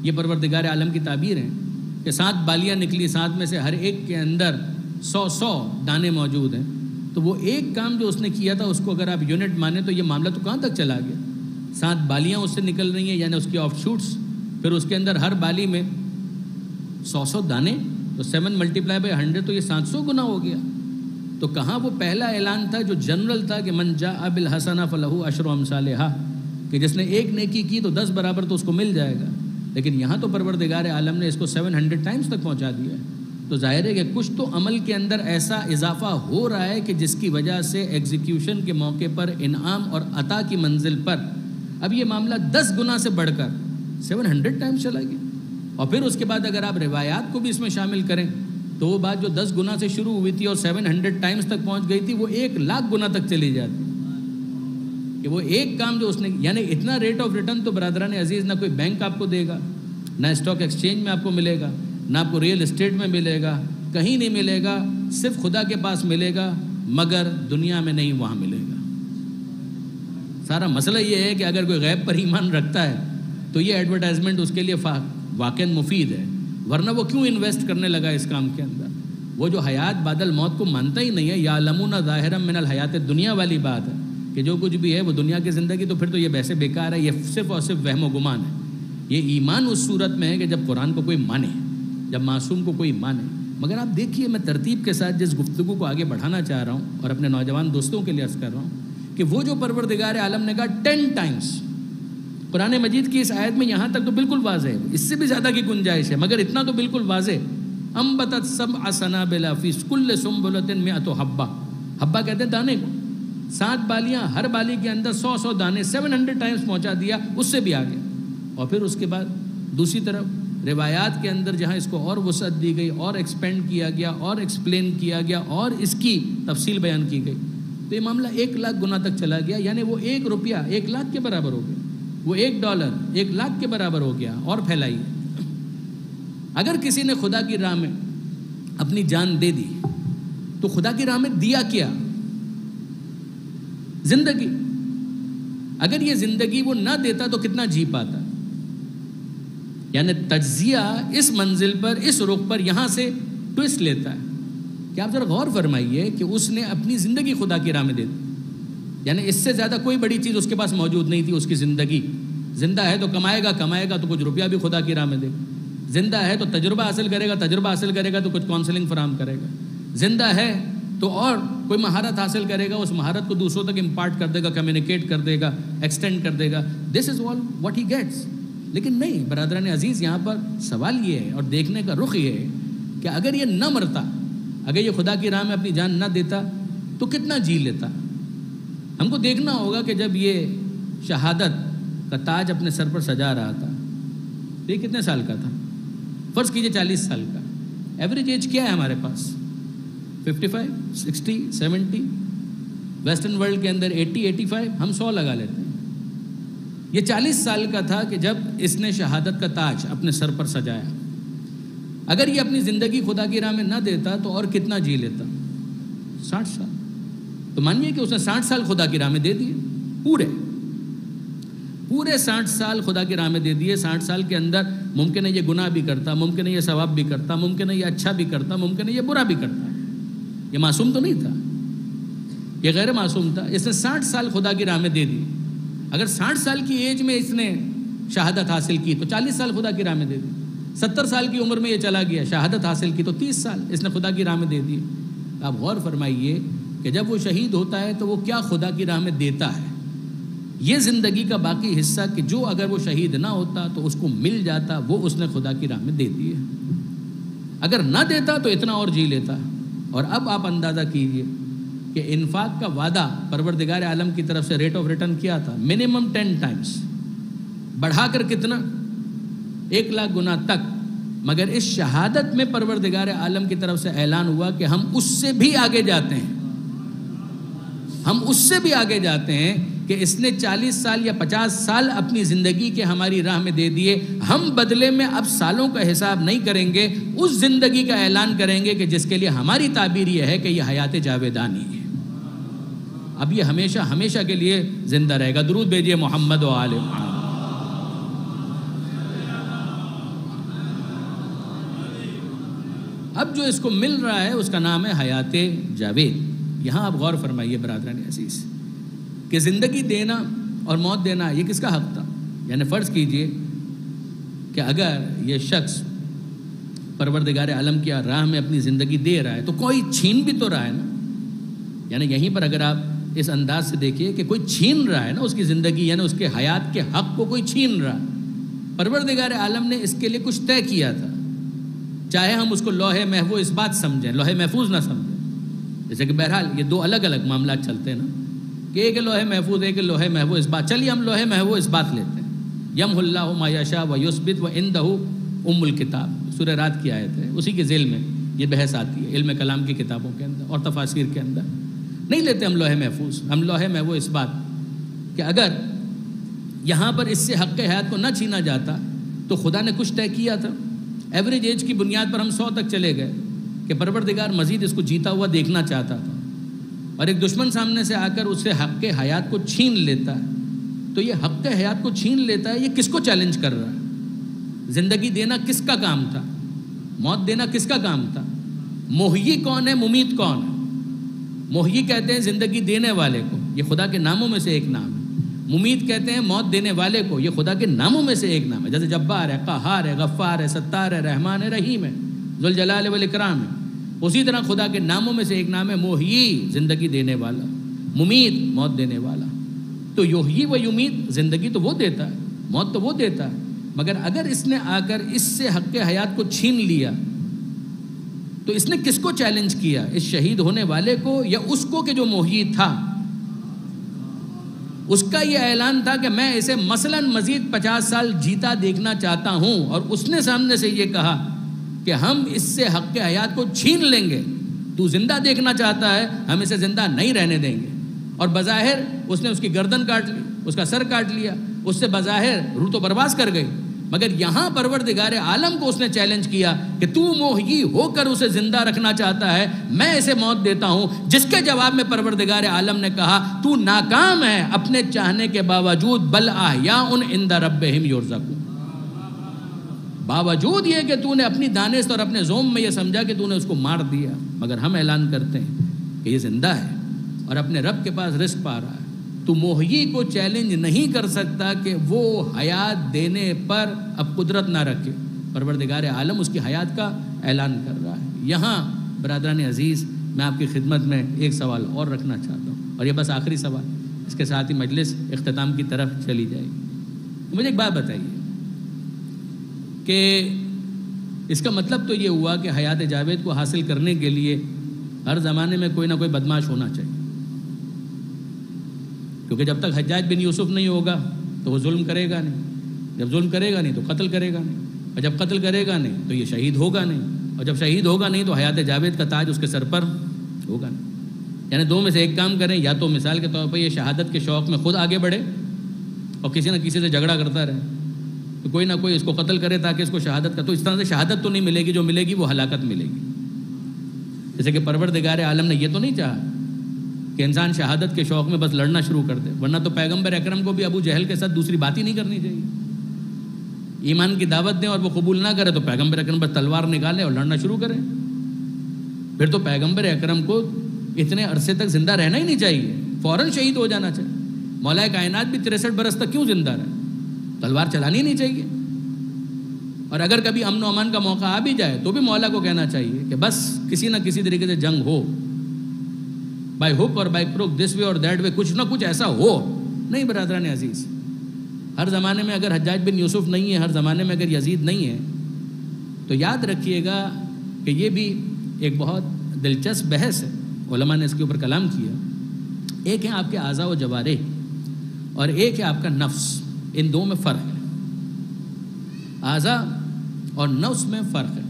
یہ پروردگار عالم کی تعبیر ہیں کہ 7 بالیاں نکلی، 7 میں سے ہر ایک کے اندر 100 دانے موجود ہیں۔ تو وہ ایک کام جو اس نے کیا تھا، اس کو اگر آپ یونٹ مانیں تو یہ معاملہ تو کہاں تک چلا گیا؟ 7 بالیاں اس سے نکل رہی ہیں، یعنی اس کی آف شوٹس، پھر اس کے اندر ہر بالی میں 100 دانے، تو 7 ملٹیپلائی بائی 100 تو یہ 700 گنا ہو گیا۔ تو کہاں وہ پہلا اعلان تھا جو جنرل تھا کہ من جاء بالحسنہ فلہ عشر امثالہا، کہ جس نے ایک نیکی کی تو 10 برابر تو اس کو مل جائے گا۔ لیکن یہاں تو پروردگار عالم نے اس کو 700 ٹائمز تک پہنچا دیا ہے۔ تو ظاہر ہے کہ کچھ تو عمل کے اندر ایسا اضافہ ہو رہا ہے کہ جس کی وجہ سے ایگزیکیوشن کے موقع پر، انعام اور عطا کی منزل پر اب یہ معاملہ 10 گنا سے بڑھ کر 700 ٹائمز چلا گیا۔ اور پھر اس کے بعد اگر آپ روایات کو بھی اس میں شامل کریں تو وہ بات جو 10 گنا سے شروع ہوئی تھی اور 700 ٹائمز تک پہنچ گئی تھی، وہ 1,00,000 گنا تک چلی جاتی کہ وہ ایک کام جو اس نے، یعنی اتنا ریٹ آف ریٹرن تو برادران عزیز نہ کوئی بینک آپ کو دے گا، نہ اسٹاک ایکسچینج میں آپ کو ملے گا، نہ آپ کو ریئل اسٹیٹ میں ملے گا، کہیں نہیں ملے گا، صرف خدا کے پاس ملے گا، مگر دنیا میں نہیں، وہاں ملے گا۔ سارا مسئلہ یہ ہے کہ اگر کوئی غیب پر ایمان رکھتا ہے تو یہ ایڈورٹائزمنٹ اس کے لیے واقعاً مفید ہے، ورنہ وہ کیوں انویسٹ کرنے لگا اس کام کے اندر؟ وہ جو حیات بعد الموت کو مانتا ہی نہیں ہے، یعلمون ظاہرا من الحیات الدنیا والی بات ہے کہ جو کچھ بھی ہے وہ دنیا کی زندگی، تو پھر تو یہ ویسے بیکار ہے، یہ صرف اور صرف وہم و گمان ہے۔ یہ ایمان اس صورت میں ہے کہ جب قرآن کو کوئی مانے، جب معصوم کو کوئی مانے۔ مگر آپ دیکھیے، میں ترتیب کے ساتھ جس گفتگو کو آگے بڑھانا چاہ رہا ہوں اور اپنے نوجوان دوستوں کے لیے عرض کر رہا ہوں کہ وہ جو پروردگار عالم نے کہا 10 ٹائمز قرآن مجید کی اس آیت میں، یہاں تک تو بالکل واضح ہے، اس سے بھی زیادہ کی گنجائش ہے، مگر اتنا تو بالکل واضح، انبتت سبع سنابل فی کل سنبلۃ مئۃ حبہ، حبہ کہتے ہیں دانے کو، 7 بالیاں، ہر بالی کے اندر 100 دانے، 700 ٹائمز پہنچا دیا، اس سے بھی آگے۔ اور پھر اس کے بعد دوسری طرف روایات کے اندر جہاں اس کو اور وسعت دی گئی اور ایکسپینڈ کیا گیا اور ایکسپلین کیا گیا اور اس کی تفصیل بیان کی گئی تو یہ معاملہ 1 لاکھ گنا تک چلا گیا. یعنی وہ 1 روپیہ 1 لاکھ کے برابر ہو گیا, وہ $1 1 لاکھ کے برابر ہو گیا. اور پھیلائیے, اگر کسی نے خدا کی راہ میں اپنی جان دے دی تو خدا کی راہ میں دیا کیا؟ زندگی. اگر یہ زندگی وہ نہ دیتا تو کتنا جی پاتا؟ یعنی تجزیہ اس منزل پر, اس رخ پر یہاں سے ٹویسٹ لیتا ہے کہ آپ ذرا غور فرمائیے کہ اس نے اپنی زندگی خدا کی راہ میں دے دی. یعنی اس سے زیادہ کوئی بڑی چیز اس کے پاس موجود نہیں تھی. اس کی زندگی, زندہ ہے تو کمائے گا تو کچھ روپیہ بھی خدا کی راہ میں دے گا. زندہ ہے تو تجربہ حاصل کرے گا تو کچھ کاؤنسلنگ فراہم کرے گا. زندہ ہے تو اور کوئی مہارت حاصل کرے گا, اس مہارت کو دوسروں تک امپارٹ کر دے گا, کمیونیکیٹ کر دے گا, ایکسٹینڈ کر دے گا. دس از آل واٹ ہی گیٹس. لیکن نہیں برادران عزیز, یہاں پر سوال یہ ہے اور دیکھنے کا رخ یہ ہے کہ اگر یہ نہ مرتا, اگر یہ خدا کی راہ میں اپنی جان نہ دیتا تو کتنا جی لیتا. ہم کو دیکھنا ہوگا کہ جب یہ شہادت کا تاج اپنے سر پر سجا رہا تھا تو یہ کتنے سال کا تھا؟ فرض کیجئے 40 سال کا. ایوریج ایج کیا ہے ہمارے پاس؟ 55, 60, 70. ویسٹرن ورلڈ کے اندر 80, 85, ہم 100 لگا لیتے ہیں. یہ 40 سال کا تھا کہ جب اس نے شہادت کا تاج اپنے سر پر سجایا. اگر یہ اپنی زندگی خدا کی راہ میں نہ دیتا تو اور کتنا جی لیتا؟ 60 سال. تو مانیے کہ اس نے 60 سال خدا کی راہ میں دے دیے, پورے 60 سال خدا کی راہ میں دے دیے. 60 سال کے اندر ممکن ہے یہ گناہ بھی کرتا, ممکن ہے یہ ثواب بھی کرتا, ممکن ہے یہ اچھا بھی کرتا, ممکن ہے یہ برا بھی کرتا. یہ معصوم تو نہیں تھا, یہ غیر معصوم تھا. اس نے 60 سال خدا کی راہ میں دے دی. اگر 60 سال کی ایج میں اس نے شہادت حاصل کی تو 40 سال خدا کی راہ میں دے دی. 70 سال کی عمر میں یہ چلا گیا, شہادت حاصل کی تو 30 سال اس نے خدا کی راہ میں دے دی. آپ غور فرمائیے کہ جب وہ شہید ہوتا ہے تو وہ کیا خدا کی راہ میں دیتا ہے. یہ زندگی کا باقی حصہ کہ جو اگر وہ شہید نہ ہوتا تو اس کو مل جاتا, وہ اس نے خدا کی راہ میں دے دی ہے. اگر نہ دیتا تو اتنا اور جی لیتا. اور اب آپ اندازہ کیجئے کہ انفاق کا وعدہ پروردگار عالم کی طرف سے ریٹ آف ریٹرن کیا تھا, منیمم 10 ٹائمز, بڑھا کر کتنا؟ 1 لاکھ گنا تک. مگر اس شہادت میں پروردگار عالم کی طرف سے اعلان ہوا کہ ہم اس سے بھی آگے جاتے ہیں, ہم اس سے بھی آگے جاتے ہیں کہ اس نے 40 سال یا 50 سال اپنی زندگی کے ہماری راہ میں دے دیے. ہم بدلے میں اب سالوں کا حساب نہیں کریں گے, اس زندگی کا اعلان کریں گے کہ جس کے لیے ہماری تعبیر یہ ہے کہ یہ حیات جاویدانی ہے. اب یہ ہمیشہ ہمیشہ کے لیے زندہ رہے گا. درود بھیجیے محمد و آل محمد. اب جو اس کو مل رہا ہے اس کا نام ہے حیات جاوید. یہاں آپ غور فرمائیے برادران عزیز کہ زندگی دینا اور موت دینا یہ کس کا حق تھا؟ یعنی فرض کیجئے کہ اگر یہ شخص پروردگار عالم کی راہ میں اپنی زندگی دے رہا ہے تو کوئی چھین بھی تو رہا ہے نا. یعنی یہیں پر اگر آپ اس انداز سے دیکھیے کہ کوئی چھین رہا ہے نا اس کی زندگی, یعنی اس کے حیات کے حق کو کوئی چھین رہا. پروردگار عالم نے اس کے لیے کچھ طے کیا تھا, چاہے ہم اس کو لوح محفوظ اس بات سمجھیں, لوح محفوظ نہ سمجھیں. جیسے کہ بہرحال یہ 2 الگ الگ معاملات چلتے ہیں نا, کہ ایک لوح محفوظ, ایک لوح محفوظ اس بات. چلیے ہم لوح محفوظ اس بات لیتے ہیں. یمحو اللہ ما یشاء و یثبت و عندہ ام الکتاب, سورہ رات کی آیت ہے, اسی کے ذیل میں یہ بحث آتی ہے علم کلام کی کتابوں کے اندر اور تفاسیر کے اندر. نہیں لیتے ہم لوح محفوظ, ہم لوح محفوظ اس بات کہ اگر یہاں پر اس سے حق حیات کو نہ چھینا جاتا تو خدا نے کچھ طے کیا تھا. ایوریج ایج کی بنیاد پر ہم 100 تک چلے گئے کہ پروردگار مزید اس کو جیتا ہوا دیکھنا چاہتا تھا, اور ایک دشمن سامنے سے آ کر اس سے حق حیات کو چھین لیتا ہے. تو یہ حق حیات کو چھین لیتا ہے, یہ کس کو چیلنج کر رہا ہے؟ زندگی دینا کس کا کام تھا؟ موت دینا کس کا کام تھا؟ محیی کون ہے, ممیت کون ہے؟ محیی کہتے ہیں زندگی دینے والے کو, یہ خدا کے ناموں میں سے ایک نام ہے. ممیت کہتے ہیں موت دینے والے کو, یہ خدا کے ناموں میں سے ایک نام ہے. جیسے جبار ہے, قہار ہے, غفار ہے, ستار ہے, رحمان ہے, رحیم ہے, ذوالجلال والاکرام ہے. اسی طرح خدا کے ناموں میں سے ایک نام ہے محیی, زندگی دینے والا, ممیت, موت دینے والا. تو یحیی و یمیت, زندگی تو وہ دیتا ہے, موت تو وہ دیتا ہے. مگر اگر اس نے آ کر اس سے حق حیات کو چھین لیا تو اس نے کس کو چیلنج کیا؟ اس شہید ہونے والے کو یا اس کو کہ جو محیی تھا؟ اس کا یہ اعلان تھا کہ میں اسے مثلاً مزید 50 سال جیتا دیکھنا چاہتا ہوں، اور اس نے سامنے سے یہ کہا کہ ہم اس سے حق حیات کو چھین لیں گے، تو زندہ دیکھنا چاہتا ہے، ہم اسے زندہ نہیں رہنے دیں گے۔ اور بظاہر اس نے اس کی گردن کاٹ لی، اس کا سر کاٹ لیا، اس سے بظاہر روح تو برباس کر گئی، مگر یہاں پروردگار عالم کو اس نے چیلنج کیا کہ تو محیی ہو کر اسے زندہ رکھنا چاہتا ہے، میں اسے موت دیتا ہوں، جس کے جواب میں پروردگار عالم نے کہا تو ناکام ہے اپنے چاہنے کے باوجود، بل احیاء عند ربہم یرزقون۔ باوجود یہ کہ تو نے اپنی دانست اور اپنے ذوم میں یہ سمجھا کہ تو نے اس کو مار دیا، مگر ہم اعلان کرتے ہیں کہ یہ زندہ ہے اور اپنے رب کے پاس رزق پا رہا ہے۔ تو محیی کو چیلنج نہیں کر سکتا کہ وہ حیات دینے پر اب قدرت نہ رکھے، پروردگار عالم اس کی حیات کا اعلان کر رہا ہے۔ یہاں برادران عزیز میں آپ کی خدمت میں ایک سوال اور رکھنا چاہتا ہوں، اور یہ بس آخری سوال، اس کے ساتھ ہی مجلس اختتام کی طرف چلی جائے گی۔ مجھے ایک بات بتائیے کہ اس کا مطلب تو یہ ہوا کہ حیات جاوید کو حاصل کرنے کے لیے ہر زمانے میں کوئی نہ کوئی بدماش ہونا چاہیے، کیونکہ جب تک حجاج بن یوسف نہیں ہوگا تو وہ ظلم کرے گا نہیں، جب ظلم کرے گا نہیں تو قتل کرے گا نہیں، اور جب قتل کرے گا نہیں تو یہ شہید ہوگا نہیں، اور جب شہید ہوگا نہیں تو حیات جاوید کا تاج اس کے سر پر ہوگا نہیں۔ یعنی دو میں سے ایک کام کریں، یا تو مثال کے طور پر یہ شہادت کے شوق میں خود آگے بڑھے اور کسی نہ کسی سے جھگڑا کرتا رہے، تو کوئی نہ کوئی اس کو قتل کرے تاکہ اس کو شہادت کا، تو اس طرح سے شہادت تو نہیں ملے گی، جو ملے گی وہ ہلاکت ملے گی۔ جیسے کہ پروردگار عالم نے یہ تو نہیں چاہا کہ انسان شہادت کے شوق میں بس لڑنا شروع کر دے، ورنہ تو پیغمبر اکرم کو بھی ابو جہل کے ساتھ دوسری بات ہی نہیں کرنی چاہیے۔ ایمان کی دعوت دیں اور وہ قبول نہ کرے تو پیغمبر اکرم بس تلوار نکالے اور لڑنا شروع کرے، پھر تو پیغمبر اکرم کو اتنے عرصے تک زندہ رہنا ہی نہیں چاہیے، فوراً شہید ہو جانا چاہیے۔ مولا کائنات بھی 63 برس تک کیوں زندہ رہے؟ تلوار چلانی نہیں چاہیے، اور اگر کبھی امن و امان کا موقع آ بھی جائے تو بھی مولا کو کہنا چاہیے کہ بس کسی نہ کسی طریقے سے جنگ ہو، بائی ہوپ اور بائی کروک، دس وے اور دیٹ وے، کچھ نہ کچھ ایسا ہو۔ نہیں برادران عزیز، ہر زمانے میں اگر حجاج بن یوسف نہیں ہے، ہر زمانے میں اگر یزید نہیں ہے، تو یاد رکھیے گا کہ یہ بھی ایک بہت دلچسپ بحث ہے، علماء نے اس کے اوپر کلام کیا۔ ایک ہے آپ کے اعضاء و جوارح اور ایک ہے آپ کا نفس، ان دو میں فرق ہے، اعضاء اور نفس میں فرق ہے۔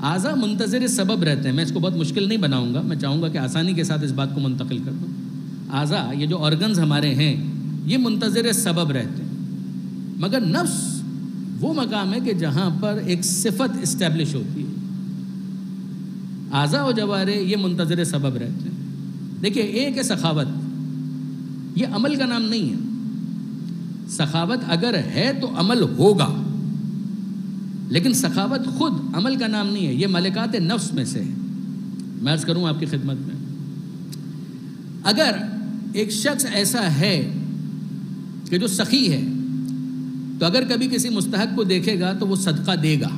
اعضاء منتظر سبب رہتے ہیں، میں اس کو بہت مشکل نہیں بناؤں گا، میں چاہوں گا کہ آسانی کے ساتھ اس بات کو منتقل کر دوں۔ اعضاء یہ جو آرگنز ہمارے ہیں یہ منتظر سبب رہتے ہیں، مگر نفس وہ مقام ہے کہ جہاں پر ایک صفت اسٹیبلش ہوتی ہے۔ اعضاء و جوارح یہ منتظر سبب رہتے ہیں۔ دیکھیے، ایک ہے سخاوت، یہ عمل کا نام نہیں ہے۔ سخاوت اگر ہے تو عمل ہوگا، لیکن سخاوت خود عمل کا نام نہیں ہے، یہ ملکات نفس میں سے ہے۔ میں عرض کروں آپ کی خدمت میں، اگر ایک شخص ایسا ہے کہ جو سخی ہے، تو اگر کبھی کسی مستحق کو دیکھے گا تو وہ صدقہ دے گا،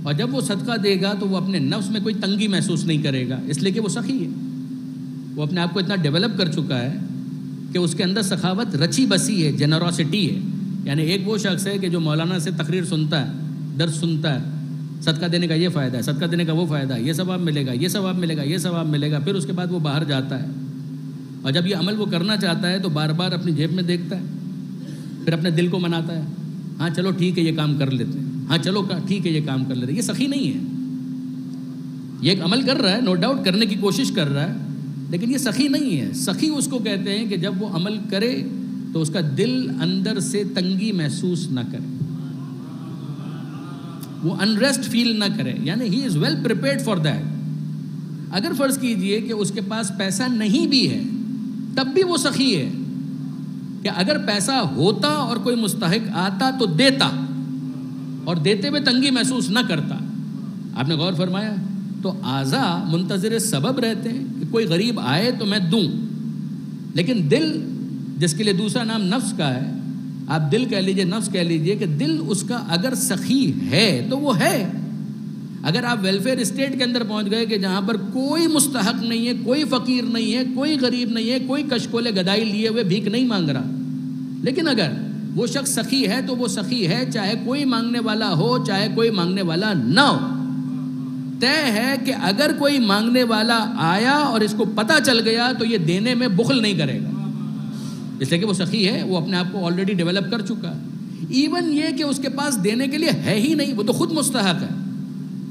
اور جب وہ صدقہ دے گا تو وہ اپنے نفس میں کوئی تنگی محسوس نہیں کرے گا، اس لیے کہ وہ سخی ہے، وہ اپنے آپ کو اتنا ڈیولپ کر چکا ہے کہ اس کے اندر سخاوت رچی بسی ہے، جنروسٹی ہے۔ یعنی ایک وہ شخص ہے کہ جو مولانا سے تقریر سنتا ہے، درس سنتا ہے، صدقہ دینے کا یہ فائدہ ہے، صدقہ دینے کا وہ فائدہ ہے، یہ ثواب ملے گا، یہ ثواب ملے گا، یہ ثواب ملے گا، پھر اس کے بعد وہ باہر جاتا ہے، اور جب یہ عمل وہ کرنا چاہتا ہے تو بار بار اپنی جیب میں دیکھتا ہے، پھر اپنے دل کو مناتا ہے، ہاں چلو ٹھیک ہے یہ کام کر لیتے ہیں، ہاں چلو ٹھیک ہے یہ کام کر لیتے ہیں۔ یہ سخی نہیں ہے، یہ ایک عمل کر رہا ہے، نو ڈاؤٹ کرنے کی کوشش کر رہا ہے، لیکن یہ سخی نہیں ہے۔ سخی اس کو کہتے ہیں کہ جب وہ عمل کرے تو اس کا دل اندر سے تنگی محسوس نہ کرے، وہ انریسٹ فیل نہ کرے، یعنی ہی از ویل پریپیئرڈ فار دیٹ۔ اگر فرض کیجئے کہ اس کے پاس پیسہ نہیں بھی ہے تب بھی وہ سخی ہے، کہ اگر پیسہ ہوتا اور کوئی مستحق آتا تو دیتا، اور دیتے ہوئے تنگی محسوس نہ کرتا۔ آپ نے غور فرمایا؟ تو اعضاء منتظر سبب رہتے ہیں کہ کوئی غریب آئے تو میں دوں، لیکن دل، جس کے لیے دوسرا نام نفس کا ہے، آپ دل کہہ لیجئے، نفس کہہ لیجئے، کہ دل اس کا اگر سخی ہے تو وہ ہے۔ اگر آپ ویلفیئر اسٹیٹ کے اندر پہنچ گئے کہ جہاں پر کوئی مستحق نہیں ہے، کوئی فقیر نہیں ہے، کوئی غریب نہیں ہے، کوئی کشکول گدائی لیے ہوئے بھیک نہیں مانگ رہا، لیکن اگر وہ شخص سخی ہے تو وہ سخی ہے، چاہے کوئی مانگنے والا ہو چاہے کوئی مانگنے والا نہ ہو۔ طے ہے کہ اگر کوئی مانگنے والا آیا اور اس کو پتہ چل گیا تو یہ دینے میں بخل نہیں کرے گا، اس لیے کہ وہ سخی ہے، وہ اپنے آپ کو آلریڈی ڈیولپ کر چکا ہے۔ ایون یہ کہ اس کے پاس دینے کے لیے ہے ہی نہیں، وہ تو خود مستحق ہے،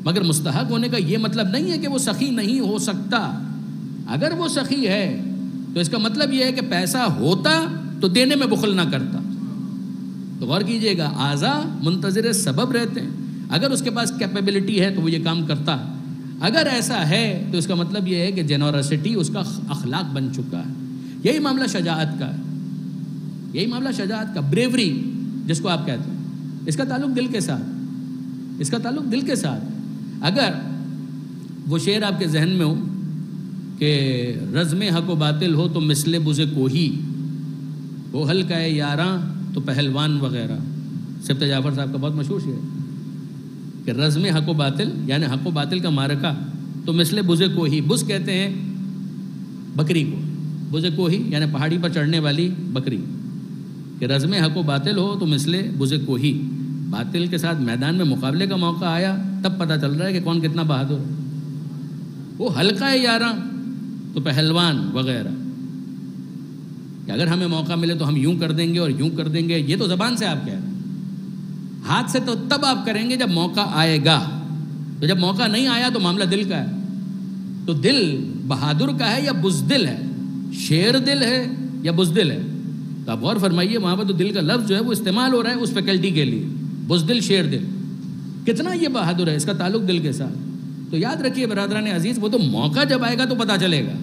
مگر مستحق ہونے کا یہ مطلب نہیں ہے کہ وہ سخی نہیں ہو سکتا۔ اگر وہ سخی ہے تو اس کا مطلب یہ ہے کہ پیسہ ہوتا تو دینے میں بخل نہ کرتا۔ تو غور کیجئے گا، اعضاء منتظر سبب رہتے ہیں، اگر اس کے پاس کیپیبلٹی ہے تو وہ یہ کام کرتا۔ اگر ایسا ہے تو اس کا مطلب یہ ہے کہ جنورسٹی اس کا اخلاق بن چکا ہے۔ یہی معاملہ شجاعت کا ہے، یہی معاملہ شجاعت کا، بریوری جس کو آپ کہتے ہیں، اس کا تعلق دل کے ساتھ، اس کا تعلق دل کے ساتھ۔ اگر وہ شعر آپ کے ذہن میں ہو کہ رزم حق و باطل ہو تو مثل بز کوہی، وہ حلقہ یاراں تو پہلوان وغیرہ، سبت جعفر صاحب کا بہت مشہور شعر ہے کہ رزم حق و باطل یعنی حق و باطل کا معرکہ تو مثل بز کوہی، بز کہتے ہیں بکری کو، بز کوہی یعنی پہاڑی پر چڑھنے والی بکری، کہ رزم حق و باطل ہو تو مثل بز کوہی، باطل کے ساتھ میدان میں مقابلے کا موقع آیا تب پتہ چل رہا ہے کہ کون کتنا بہادر ہے۔ وہ حلقہ یاراں تو پہلوان وغیرہ، کہ اگر ہمیں موقع ملے تو ہم یوں کر دیں گے اور یوں کر دیں گے، یہ تو زبان سے آپ کہہ رہے ہیں، ہاتھ سے تو تب آپ کریں گے جب موقع آئے گا۔ تو جب موقع نہیں آیا تو معاملہ دل کا ہے۔ تو دل بہادر کا ہے یا بزدل ہے، شیر دل ہے یا بزدل ہے؟ تو آپ غور فرمائیے، وہاں پر تو دل کا لفظ جو ہے وہ استعمال ہو رہا ہے اس فیکلٹی کے لیے، بزدل شیر دل، کتنا یہ بہادر ہے، اس کا تعلق دل کے ساتھ۔ تو یاد رکھیے برادران عزیز، وہ تو موقع جب آئے گا تو پتہ چلے گا،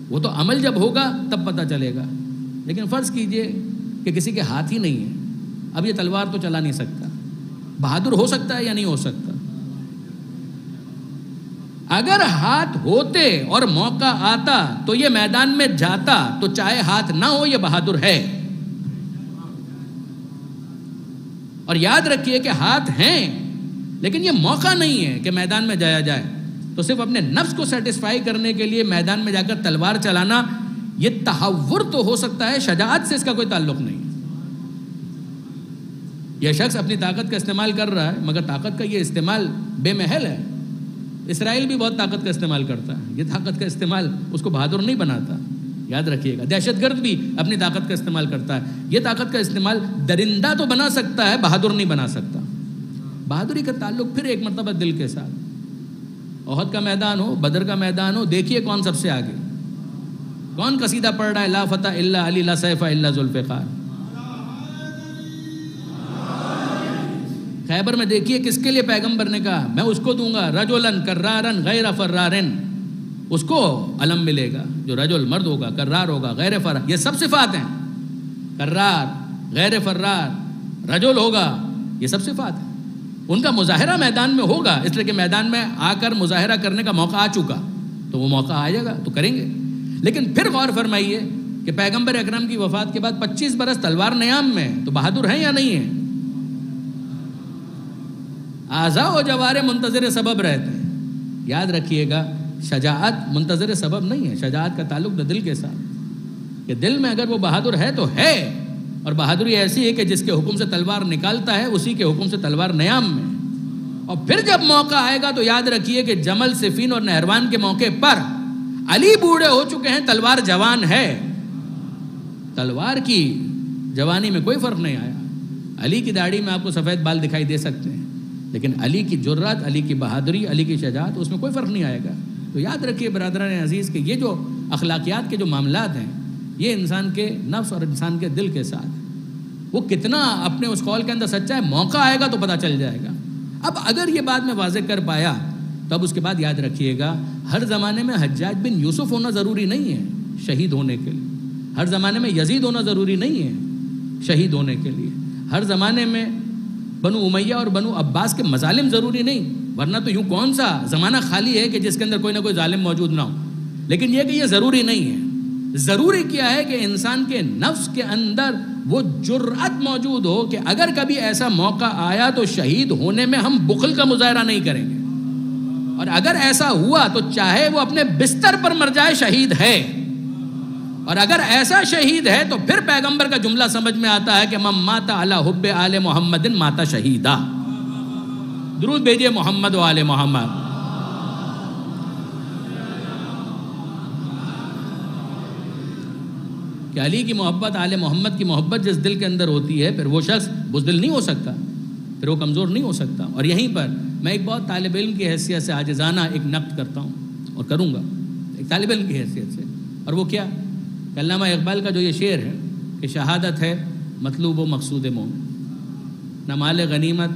وہ تو عمل جب ہوگا تب پتہ چلے گا۔ لیکن فرض کیجئے کہ کسی کے ہاتھ ہی نہیں ہے، اب یہ تلوار تو چلا نہیں سکتا، بہادر ہو سکتا ہے یا نہیں ہو سکتا؟ اگر ہاتھ ہوتے اور موقع آتا تو یہ میدان میں جاتا، تو چاہے ہاتھ نہ ہو یہ بہادر ہے۔ اور یاد رکھیے کہ ہاتھ ہیں لیکن یہ موقع نہیں ہے کہ میدان میں جایا جائے، تو صرف اپنے نفس کو سیٹسفائی کرنے کے لیے میدان میں جا کر تلوار چلانا یہ تحور تو ہو سکتا ہے، شجاعت سے اس کا کوئی تعلق نہیں۔ یہ شخص اپنی طاقت کا استعمال کر رہا ہے مگر طاقت کا یہ استعمال بے محل ہے۔ اسرائیل بھی بہت طاقت کا استعمال کرتا ہے، یہ طاقت کا استعمال اس کو بہادر نہیں بناتا، یاد رکھیے گا۔ دہشت گرد بھی اپنی طاقت کا استعمال کرتا ہے، یہ طاقت کا استعمال درندہ تو بنا سکتا ہے، بہادر نہیں بنا سکتا۔ بہادری کا تعلق پھر ایک مرتبہ دل کے ساتھ۔ احد کا میدان ہو، بدر کا میدان ہو، دیکھیے کون سب سے آگے، کون قصیدہ پڑھ رہا ہے، لا فتح الا علی لا سیف الا ذوالفقار۔ خیبر میں دیکھیے کس کے لیے پیغمبر نے کہا میں اس کو دوں گا رجلن کرارن غیر فرارن، اس کو علم ملے گا جو رجل مرد ہوگا، کرار ہوگا، غیر فرار، یہ سب صفات ہیں، کرار، غیر فرار، رجل ہوگا، یہ سب صفات ہیں۔ ان کا مظاہرہ میدان میں ہوگا، اس لیے کہ میدان میں آ کر مظاہرہ کرنے کا موقع آ چکا، تو وہ موقع آ جائے گا تو کریں گے۔ لیکن پھر غور فرمائیے کہ پیغمبر اکرم کی وفات کے بعد 25 برس تلوار نیام میں، تو بہادر ہیں یا نہیں ہیں؟ اعضاء و جوارح منتظر سبب رہتے ہیں۔ یاد رکھیے گا شجاعت منتظر سبب نہیں ہے، شجاعت کا تعلق دل کے ساتھ، کہ دل میں اگر وہ بہادر ہے تو ہے، اور بہادری ایسی ہے کہ جس کے حکم سے تلوار نکالتا ہے اسی کے حکم سے تلوار نیام میں۔ اور پھر جب موقع آئے گا تو یاد رکھیے کہ جمل، صفین اور نہروان کے موقع پر علی بوڑھے ہو چکے ہیں، تلوار جوان ہے۔ تلوار کی جوانی میں کوئی فرق نہیں آیا۔ علی کی داڑھی میں آپ کو سفید بال دکھائی دے سکتے ہیں، لیکن علی کی جرات، علی کی بہادری، علی کی شجاعت، اس میں کوئی فرق نہیں آئے گا۔ تو یاد رکھیے برادران عزیز کہ یہ جو اخلاقیات کے جو معاملات ہیں، یہ انسان کے نفس اور انسان کے دل کے ساتھ، وہ کتنا اپنے اس قول کے اندر سچا ہے، موقع آئے گا تو پتہ چل جائے گا۔ اب اگر یہ بات میں واضح کر پایا تو اب اس کے بعد یاد رکھیے گا ہر زمانے میں حجاج بن یوسف ہونا ضروری نہیں ہے شہید ہونے کے لیے، ہر زمانے میں یزید ہونا ضروری نہیں ہے شہید ہونے کے لیے، ہر زمانے میں بنو امیہ اور بنو عباس کے مظالم ضروری نہیں، ورنہ تو یوں کون سا زمانہ خالی ہے کہ جس کے اندر کوئی نہ کوئی ظالم موجود نہ ہو۔ لیکن یہ کہ یہ ضروری نہیں ہے، ضروری کیا ہے کہ انسان کے نفس کے اندر وہ جرأت موجود ہو کہ اگر کبھی ایسا موقع آیا تو شہید ہونے میں ہم بخل کا مظاہرہ نہیں کریں گے، اور اگر ایسا ہوا تو چاہے وہ اپنے بستر پر مر جائے شہید ہے، اور اگر ایسا شہید ہے تو پھر پیغمبر کا جملہ سمجھ میں آتا ہے کہ من مات علی حب آل محمد مات شہیدا۔ درود بھیجئے محمد و آل محمد۔ کہ علی کی محبت، آل محمد کی محبت جس دل کے اندر ہوتی ہے، پھر وہ شخص بزدل نہیں ہو سکتا، پھر وہ کمزور نہیں ہو سکتا۔ اور یہیں پر میں ایک بہت طالب علم کی حیثیت سے عاجزانہ ایک نقد کرتا ہوں اور کروں گا، ایک طالب علم کی حیثیت سے، اور وہ کیا کہ علامہ اقبال کا جو یہ شعر ہے کہ شہادت ہے مطلوب و مقصود مومن، نہ مال غنیمت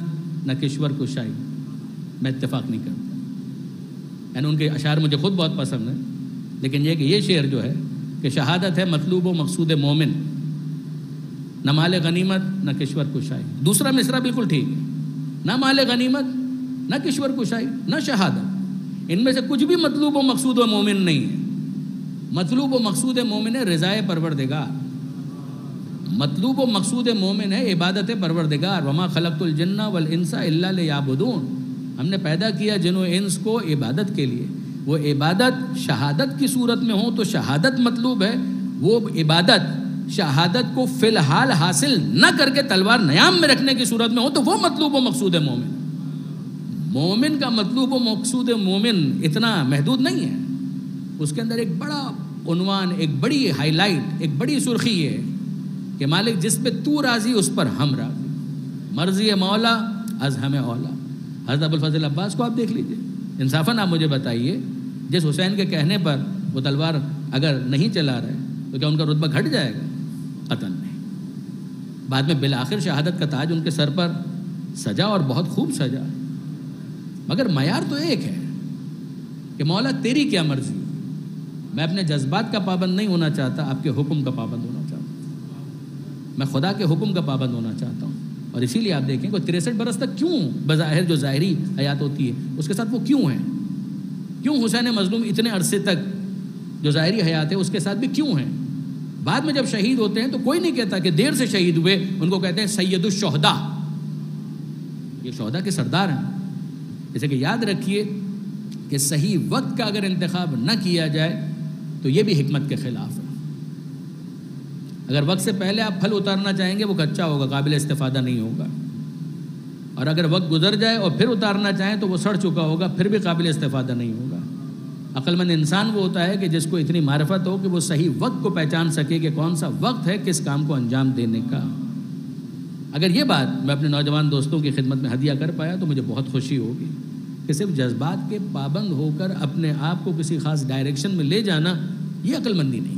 نہ کشور کشائی، میں اتفاق نہیں کرتا، یعنی ان کے اشعار مجھے خود بہت پسند ہیں، لیکن یہ کہ یہ شعر جو ہے کہ شہادت ہے مطلوب و مقصود مومن، نہ مال غنیمت نہ کشور کشائی، دوسرا مصرع بالکل ٹھیک ہے، نہ مال غنیمت نہ کشور کشائی نہ شہادت، ان میں سے کچھ بھی مطلوب و مقصود و مومن نہیں ہے۔ مطلوب و مقصود مومن ہے رضائے پروردگار، مطلوب و مقصود مومن ہے عبادت پروردگار، وما خلقت الجن والانس الا لیعبدون، ہم نے پیدا کیا جن و انس کو عبادت کے لیے، وہ عبادت شہادت کی صورت میں ہو تو شہادت مطلوب ہے، وہ عبادت شہادت کو فی الحال حاصل نہ کر کے تلوار نیام میں رکھنے کی صورت میں ہو تو وہ مطلوب و مقصود مومن۔ مومن کا مطلوب و مقصود مومن اتنا محدود نہیں ہے، اس کے اندر ایک بڑا عنوان، ایک بڑی ہائی لائٹ، ایک بڑی سرخی ہے کہ مالک جس پہ تو راضی اس پر ہم راضی، مرضی مولا از ہمیں اولا۔ حضرت ابوالفضل عباس کو آپ دیکھ لیجئے، انصافاً آپ مجھے بتائیے جس حسین کے کہنے پر وہ تلوار اگر نہیں چلا رہے تو کیا ان کا رتبہ گھٹ جائے گا؟ قطعاً نہیں۔ بعد میں بالآخر شہادت کا تاج ان کے سر پر سجا اور بہت خوب سجا، مگر معیار تو ایک ہے کہ مولا تیری کیا مرضی، میں اپنے جذبات کا پابند نہیں ہونا چاہتا، آپ کے حکم کا پابند ہونا چاہتا ہوں، میں خدا کے حکم کا پابند ہونا چاہتا ہوں۔ اور اسی لیے آپ دیکھیں کہ 63 برس تک کیوں بظاہر جو ظاہری حیات ہوتی ہے اس کے ساتھ وہ کیوں ہیں، کیوں حسین مظلوم اتنے عرصے تک جو ظاہری حیات ہے اس کے ساتھ بھی کیوں ہیں؟ بعد میں جب شہید ہوتے ہیں تو کوئی نہیں کہتا کہ دیر سے شہید ہوئے، ان کو کہتے ہیں سید الشہداء، یہ شہداء کے سردار ہیں۔ جیسے کہ یاد رکھیے کہ صحیح وقت کا اگر انتخاب نہ کیا جائے تو یہ بھی حکمت کے خلاف ہے۔ اگر وقت سے پہلے آپ پھل اتارنا چاہیں گے وہ کچا ہوگا، قابل استفادہ نہیں ہوگا، اور اگر وقت گزر جائے اور پھر اتارنا چاہیں تو وہ سڑ چکا ہوگا، پھر بھی قابل استفادہ نہیں ہوگا۔ عقل مند انسان وہ ہوتا ہے کہ جس کو اتنی معرفت ہو کہ وہ صحیح وقت کو پہچان سکے کہ کون سا وقت ہے کس کام کو انجام دینے کا۔ اگر یہ بات میں اپنے نوجوان دوستوں کی خدمت میں ہدیہ کر پایا تو مجھے بہت خوشی ہوگی کہ صرف جذبات کے پابند ہو کر اپنے آپ کو کسی خاص ڈائریکشن میں لے جانا یہ عقل مندی نہیں۔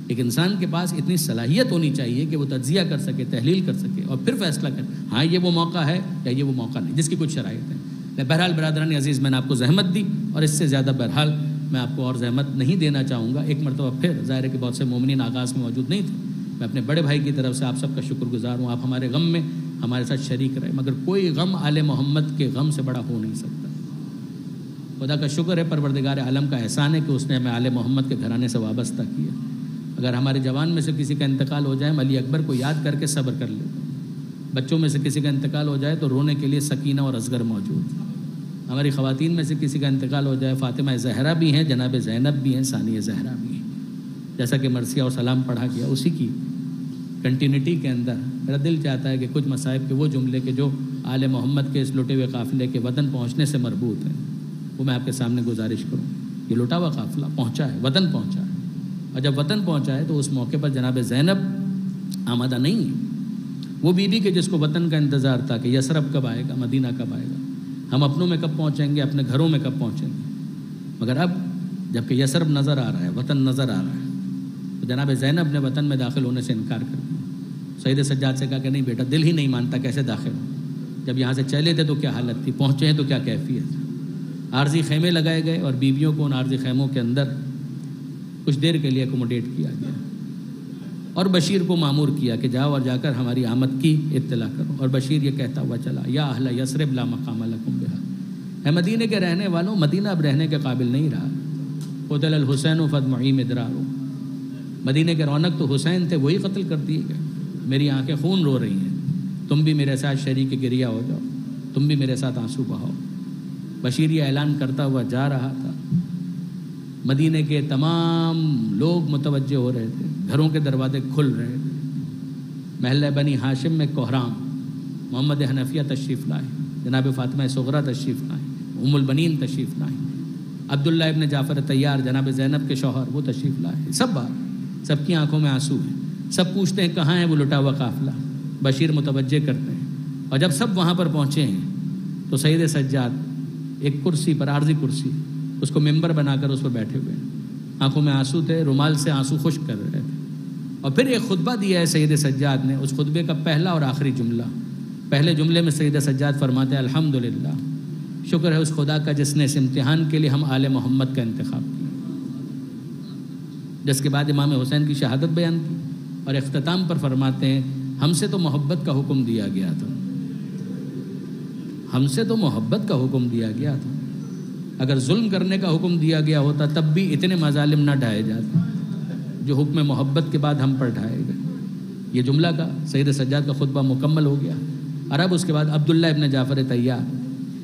ایک انسان کے پاس اتنی صلاحیت ہونی چاہیے کہ وہ تجزیہ کر سکے، تحلیل کر سکے اور پھر فیصلہ کرے ہاں یہ وہ موقع ہے یا یہ وہ موقع نہیں، جس کی کچھ شرائط ہے۔ بہرحال برادران عزیز، میں نے آپ کو زحمت دی اور اس سے زیادہ بہرحال میں آپ کو اور زحمت نہیں دینا چاہوں گا۔ ایک مرتبہ پھر ظاہر ہے کہ بہت سے مومنین آغاز میں موجود نہیں تھے، میں اپنے بڑے بھائی کی طرف سے آپ سب کا شکر گزار ہوں، آپ ہمارے غم میں ہمارے ساتھ شریک رہے، مگر کوئی غم آل محمد کے غم سے بڑا ہو نہیں سکتا۔ خدا کا شکر ہے، پروردگار عالم کا احسان ہے کہ اس نے ہمیں آل محمد کے گھرانے سے وابستہ کیا۔ اگر ہمارے جوان میں سے کسی کا انتقال ہو جائے، ہم علی اکبر کو یاد کر کے صبر کر لیتے ہیں۔ بچوں میں سے کسی کا انتقال ہو جائے تو رونے کے لیے سکینہ اور اصغر موجود۔ ہماری خواتین میں سے کسی کا انتقال ہو جائے، فاطمہ زہرا بھی ہیں، جناب زینب بھی ہیں، ثانیہ زہرا بھی ہیں، جیسا کہ مرثیہ اور سلام پڑھا گیا، اسی کی کنٹینیوٹی کے اندر میرا دل چاہتا ہے کہ کچھ مصائب کے وہ جملے کے جو آل محمد کے اس لٹے ہوئے قافلے کے وطن پہنچنے سے مربوط ہیں وہ میں آپ کے سامنے گزارش کروں۔ یہ لٹا ہوا قافلہ پہنچا ہے، وطن پہنچا ہے، اور جب وطن پہنچا ہے تو اس موقع پر جناب زینب آمادہ نہیں ہے، وہ بی بی کے جس کو وطن کا انتظار تھا کہ یثرب کب آئے گا، مدینہ کب آئے گا، ہم اپنوں میں کب پہنچیں گے، اپنے گھروں میں کب پہنچیں گے، مگر اب جب کہ یثرب نظر آ رہا ہے، وطن نظر آ رہا ہے، تو جناب زینب نے وطن میں داخل ہونے سے انکار کر دیا۔ سید سجاد سے کہا کہ نہیں بیٹا، دل ہی نہیں مانتا، کیسے داخل ہو، جب یہاں سے چلے تھے تو کیا حالت تھی، پہنچے ہیں تو کیا کیفیت۔ عارضی خیمے لگائے گئے اور بیویوں کو ان عارضی خیموں کے اندر کچھ دیر کے لیے اکوموڈیٹ کیا گیا، اور بشیر کو مامور کیا کہ جاؤ اور جا کر ہماری آمد کی اطلاع کرو، اور بشیر یہ کہتا ہوا چلا، یا اہل یثرب لا مقام لکم بہا، اے مدینے کے رہنے والوں، مدینہ اب رہنے کے قابل نہیں رہا۔ قتل الحسین فدمعی مدرار، مدینے کے رونق تو حسین تھے، وہی قتل کر دیے گئے، میری آنکھیں خون رو رہی ہیں، تم بھی میرے ساتھ شریک گریہ ہو جاؤ، تم بھی میرے ساتھ آنسو بہاؤ۔ بشیر یہ اعلان کرتا ہوا جا رہا تھا، مدینے کے تمام لوگ متوجہ ہو رہے تھے، گھروں کے دروازے کھل رہے تھے۔ محلہ بنی ہاشم میں کوہرام محمد حنفیہ تشریف لائے، جناب فاطمہ صغرا تشریف لائے، ام البنین تشریف لائے، عبداللہ ابن جعفر طیار جناب زینب کے شوہر وہ تشریف لائے، سب بار سب کی آنکھوں میں آنسو ہیں، سب پوچھتے ہیں کہاں ہے وہ لٹا ہوا قافلہ۔ بشیر متوجہ کرتے ہیں، اور جب سب وہاں پر پہنچے ہیں تو سید سجاد ایک کرسی پر، عارضی کرسی، اس کو ممبر بنا کر اس پر بیٹھے ہوئے ہیں، آنکھوں میں آنسو تھے، رومال سے آنسو خشک کر رہے تھے، اور پھر ایک خطبہ دیا ہے سید سجاد نے۔ اس خطبے کا پہلا اور آخری جملہ، پہلے جملے میں سید سجاد فرماتے ہیں الحمدللہ، شکر ہے اس خدا کا جس نے اس امتحان کے لیے ہم آل محمد کا انتخاب کیا، جس کے بعد امام حسین کی شہادت بیان کی، اور اختتام پر فرماتے ہیں ہم سے تو محبت کا حکم دیا گیا تھا، ہم سے تو محبت کا حکم دیا گیا تھا، اگر ظلم کرنے کا حکم دیا گیا ہوتا تب بھی اتنے مظالم نہ ڈھائے جاتے جو حکم محبت کے بعد ہم پر ڈھائے گئے۔ یہ جملہ کا سید سجاد کا خطبہ مکمل ہو گیا، اور اب اس کے بعد عبداللہ ابن جعفر طیار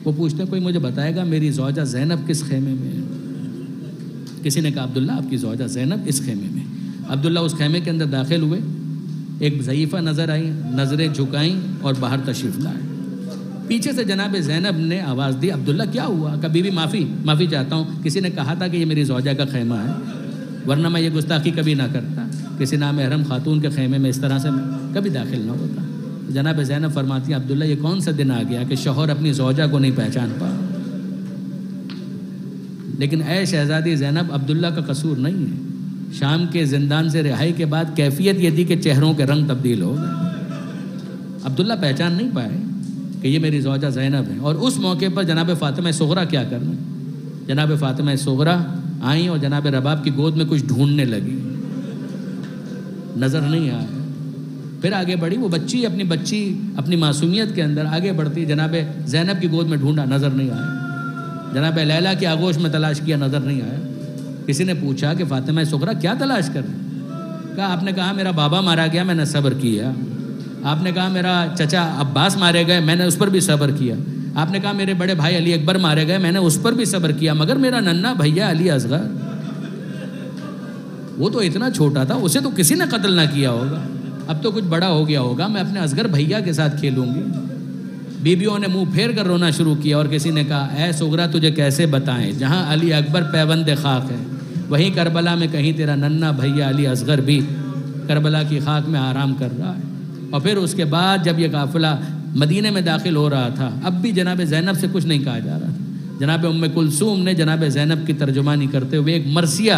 وہ پوچھتے ہیں کوئی مجھے بتائے گا میری زوجہ زینب کس خیمے میں ہے؟ کسی نے کہا عبداللہ آپ کی زوجہ زینب اس خیمے میں۔ عبداللہ اس خیمے کے اندر داخل ہوئے، ایک ضعیفہ نظر آئی، نظریں جھکائیں اور باہر تشریف لائے۔ پیچھے سے جناب زینب نے آواز دی عبداللہ کیا ہوا؟ کبھی بھی معافی چاہتا ہوں، کسی نے کہا تھا کہ یہ میری زوجہ کا خیمہ ہے، ورنہ میں یہ گستاخی کبھی نہ کرتا، کسی نامحرم خاتون کے خیمے میں اس طرح سے کبھی داخل نہ ہوتا۔ جناب زینب فرماتی ہیں عبداللہ یہ کون سا دن آ گیا کہ شوہر اپنی زوجہ کو نہیں پہچان پا؟ لیکن اے شہزادی زینب عبداللہ کا قصور نہیں ہے، شام کے زندان سے رہائی کے بعد کیفیت یہ تھی کہ چہروں کے رنگ تبدیل ہو گئے، عبداللہ پہچان نہیں پائے کہ یہ میری زوجہ زینب ہے۔ اور اس موقع پر جناب فاطمہ صغرا کیا کرنا، جناب فاطمہ صغرا آئیں اور جناب رباب کی گود میں کچھ ڈھونڈنے لگی، نظر نہیں آیا، پھر آگے بڑھی، وہ بچی اپنی معصومیت کے اندر آگے بڑھتی، جناب زینب کی گود میں ڈھونڈا، نظر نہیں آیا، جناب لیلا کی آغوش میں تلاش کیا، نظر نہیں آیا۔ کسی نے پوچھا کہ فاطمہ صغرا کیا تلاش کر رہے؟ کہا آپ نے کہا میرا بابا مارا گیا، میں نے صبر کیا، آپ نے کہا میرا چچا عباس مارے گئے، میں نے اس پر بھی صبر کیا، آپ نے کہا میرے بڑے بھائی علی اکبر مارے گئے، میں نے اس پر بھی صبر کیا، مگر میرا ننھا بھیا علی اصغر وہ تو اتنا چھوٹا تھا، اسے تو کسی نے قتل نہ کیا ہوگا، اب تو کچھ بڑا ہو گیا ہوگا، میں اپنے اصغر بھیا کے ساتھ کھیلوں گی۔ بیویوں نے منہ پھیر کر رونا شروع کیا، اور کسی نے کہا اے صغرا تجھے کیسے بتائیں، جہاں علی اکبر پیوند خاک ہے وہیں کربلا میں کہیں تیرا ننھا بھیا علی اصغر بھی کربلا کی خاک میں آرام کر رہا ہے۔ اور پھر اس کے بعد جب یہ قافلہ مدینے میں داخل ہو رہا تھا، اب بھی جناب زینب سے کچھ نہیں کہا جا رہا تھا، جناب ام کلثوم نے جناب زینب کی ترجمانی کرتے ہوئے ایک مرثیہ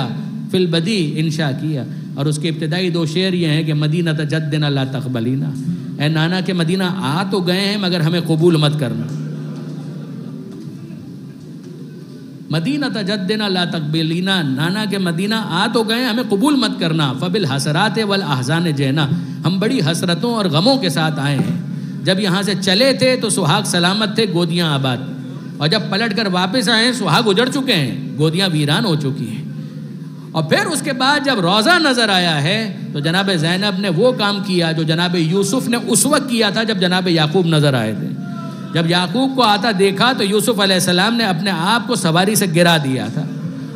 فی البدی انشاء کیا، اور اس کے ابتدائی 2 شعر یہ ہیں کہ مدینہ جدنا لا تقبلینا، اے نانا کے مدینہ آ تو گئے ہیں مگر ہمیں قبول مت کرنا، مدینہ جدنا لا تقبلینا، نانا کے مدینہ آ تو گئے ہمیں قبول مت کرنا، فبالحسرات والاحزان جینا، ہم بڑی حسرتوں اور غموں کے ساتھ آئے ہیں، جب یہاں سے چلے تھے تو سہاگ سلامت تھے، گودیاں آباد، اور جب پلٹ کر واپس آئے سہاگ اجڑ چکے ہیں، گودیاں ویران ہو چکی ہیں۔ اور پھر اس کے بعد جب روزہ نظر آیا ہے تو جناب زینب نے وہ کام کیا جو جناب یوسف نے اس وقت کیا تھا جب جناب یعقوب نظر آئے تھے۔ جب یعقوب کو آتا دیکھا تو یوسف علیہ السلام نے اپنے آپ کو سواری سے گرا دیا تھا،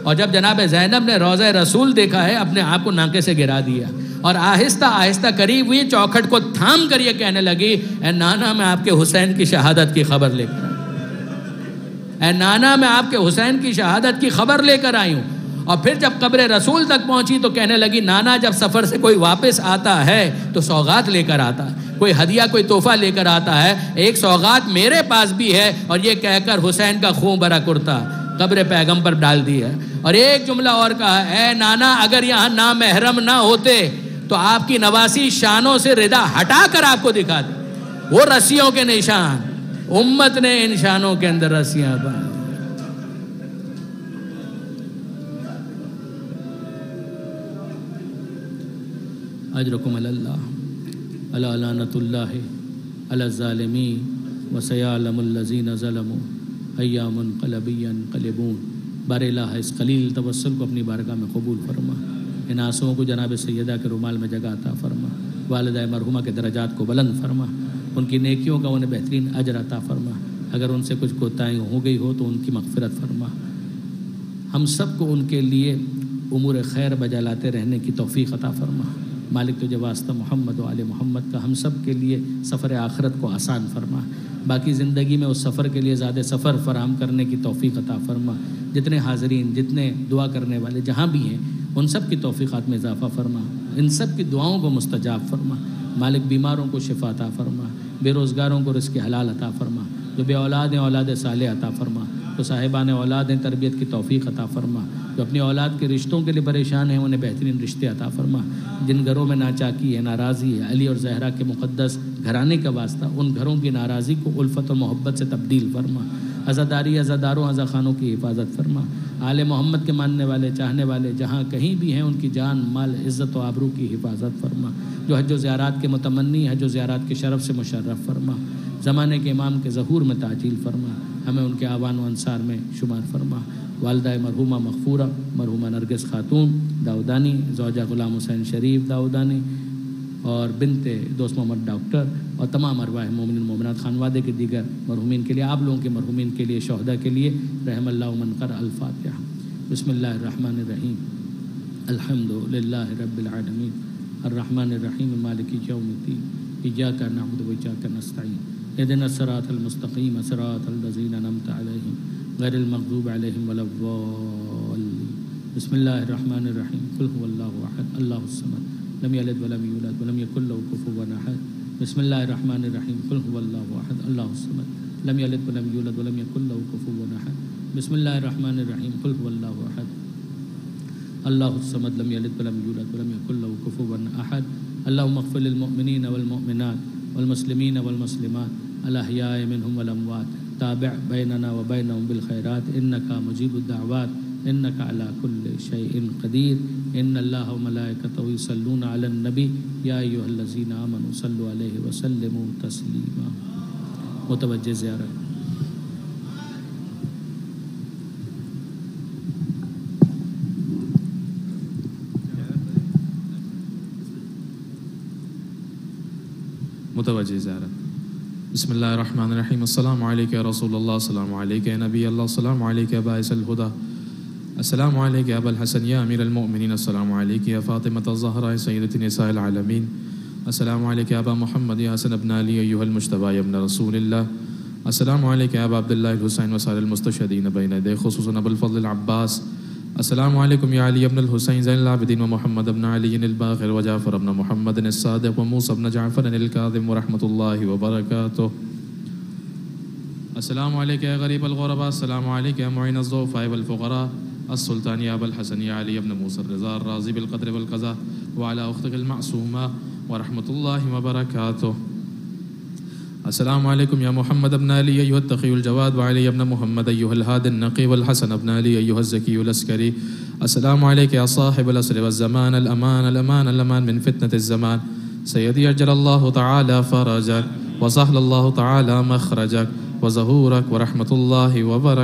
اور جب جناب زینب نے روضہ رسول دیکھا ہے اپنے آپ کو ناکے سے گرا دیا، اور آہستہ آہستہ قریب ہوئی، چوکھٹ کو تھام کر یہ کہنے لگی اے نانا میں آپ کے حسین کی شہادت کی خبر لے کر آئی، اے نانا میں آپ کے حسین کی شہادت کی خبر لے کر آئی ہوں۔ اور پھر جب قبر رسول تک پہنچی تو کہنے لگی نانا جب سفر سے کوئی واپس آتا ہے تو سوغات لے کر آتا ہے، کوئی ہدیہ کوئی تحفہ لے کر آتا ہے، ایک سوغات میرے پاس بھی ہے، اور یہ کہہ کر حسین کا خون بھرا کرتا قبر پیغم پر ڈال دی ہے، اور ایک جملہ اور کہا اے نانا اگر یہاں نامحرم نہ ہوتے تو آپ کی نواسی شانوں سے ردا ہٹا کر آپ کو دکھا دے، وہ رسیوں کے نشان، امت نے ان شانوں کے اندر رسیاں باندھی۔ اجرکم اللہ علی لعنت اللہ علی الظالمین وسیعلم الذین ظلموا ایام انقلبی ینقلبون۔ بار الہ اس خلیل توسل کو اپنی بارگاہ میں قبول فرما، ان آنسوؤں کو جناب سیدہ کے رومال میں جگہ عطا فرما، والدہ مرحومہ کے درجات کو بلند فرما، ان کی نیکیوں کا انہیں بہترین اجر عطا فرما، اگر ان سے کچھ کوتاہی ہو گئی ہو تو ان کی مغفرت فرما، ہم سب کو ان کے لیے امور خیر بجا لاتے رہنے کی توفیق عطا فرما۔ مالک تجھے واسطہ محمد و آل محمد کا ہم سب کے لیے سفر آخرت کو آسان فرما، باقی زندگی میں اس سفر کے لیے زیادہ سفر فراہم کرنے کی توفیق عطا فرما۔ جتنے حاضرین، جتنے دعا کرنے والے جہاں بھی ہیں ان سب کی توفیقات میں اضافہ فرما، ان سب کی دعاؤں کو مستجاب فرما۔ مالک بیماروں کو شفا عطا فرما، بے روزگاروں کو رزق حلال عطا فرما، جو بے اولاد ہیں اولاد صالح عطا فرما، جو صاحبان اولاد ہیں تربیت کی توفیق عطا فرما، جو اپنی اولاد کے رشتوں کے لیے پریشان ہیں انہیں بہترین رشتے عطا فرما، جن گھروں میں ناچاکی ہے، ناراضی ہے، علی اور زہرا کے مقدس گھرانے کا واسطہ ان گھروں کی ناراضی کو الفت اور محبت سے تبدیل فرما، عزاداری عزاداروں عزاخانوں کی حفاظت فرما، آل محمد کے ماننے والے چاہنے والے جہاں کہیں بھی ہیں ان کی جان مال عزت و آبرو کی حفاظت فرما، جو حج و زیارات کے متمنی حج و زیارات کے شرف سے مشرف فرما، زمانے کے امام کے ظہور میں تعجیل فرما، ہمیں ان کے آوان و انصار میں شمار فرما۔ والدہ مرحومہ مغفورہ مرحومہ نرگس خاتون داؤدانی، زوجہ غلام حسین شریف داؤدانی اور بنت دوست محمد ڈاکٹر اور تمام ارواح مومنین مومنات خانوادے کے دیگر مرحومین کے لیے، آپ لوگوں کے مرحومین کے لیے، شہداء کے لیے، رحم اللہ من قرأ الفاتحہ۔ بسم اللہ الرحمن الرحیم، الحمد للہ رب العالمین، الرحمن الرحیم، مالک یوم الدین، ایاک نعبد و ایاک نستعین، اہدنا الصراط المستقیم صراط الذین انعمت علیہم غیر المغضوب علیہم ولا الضالین۔ بسم اللہ الرحمن الرحیم، قل هو اللہ احد اللہ الصمد لم یلد ولم یولد ولم یکن له کفوا احد۔ بسم اللہ الرحمن الرحیم، قل هو اللہ احد اللہ الصمد لم یلد ولم یولد ولم یکن له کفوا احد۔ بسم اللہ الرحمن الرحیم، قل هو اللہ احد اللہ الصمد لم یلد ولم یولد ولم یکن له کفوا احد۔ اللهم اغفر للمؤمنین والمؤمنات والمسلمین والمسلمات الاحیاء منهم والاموات، تابع بیننا وبینهم بالخیرات انک مجیب الدعوات انک علی کل شیء قدیر۔ ان اللہ وملائکتہ یصلون علی النبی یا ایھا الذین آمنوا صلوا علیہ وسلموا تسلیما۔ متوجہ زیارت۔ متوجہ زیارت۔ بسم اللہ الرحمن الرحیم، السلام علیکم یا رسول اللہ، السلام علیکم یا نبی اللہ، السلام علیکم یا باعث الہدیٰ، السلام علیکم یا ابا الحسن یا امیر المؤمنین، السلام علیکم یا فاطمۃ الزہراء سیدۃ نساء العالمین، السلام علیکم یا ابا محمد یا حسن ابن علی ایھا المجتبی ابن رسول اللہ، السلام علیکم یا ابا عبداللہ الحسین وسائر المستشہدین بین یدی خصوصاً ابو الفضل العباس، السلام علیکم یا علی ابن الحسین زین العابدین و محمد ابن علی الباقر و جعفر ابن محمد الصادق و موسیٰ ابن جعفر الکاظم ورحمۃ اللہ وبرکاتہ۔ السلام علیکم یا غریب الغرباء، السلام علیکم یا معین الضعفاء والفقراء، السلطان یا ابا الحسن یا علی ابن موسیٰ الرضا الراضی بالقدر والقضاء وعلی اختک المعصومہ ورحمۃ اللہ وبرکاتہ۔ السلام علیکم یا محمد ابن علی ایھا التقی الجواد وعلی ابن محمد ایھا الہادی النقی والحسن ابن علی ایھا الزکی العسکری، السلام علیک یا صاحب العصر والزمان، الامان الامان الامان من فتنة الزمان، سیدی اجل اللہ تعالی فرجک وسہل اللہ تعالی مخرجک وظہورک ورحمۃ اللہ وبرکاتہ۔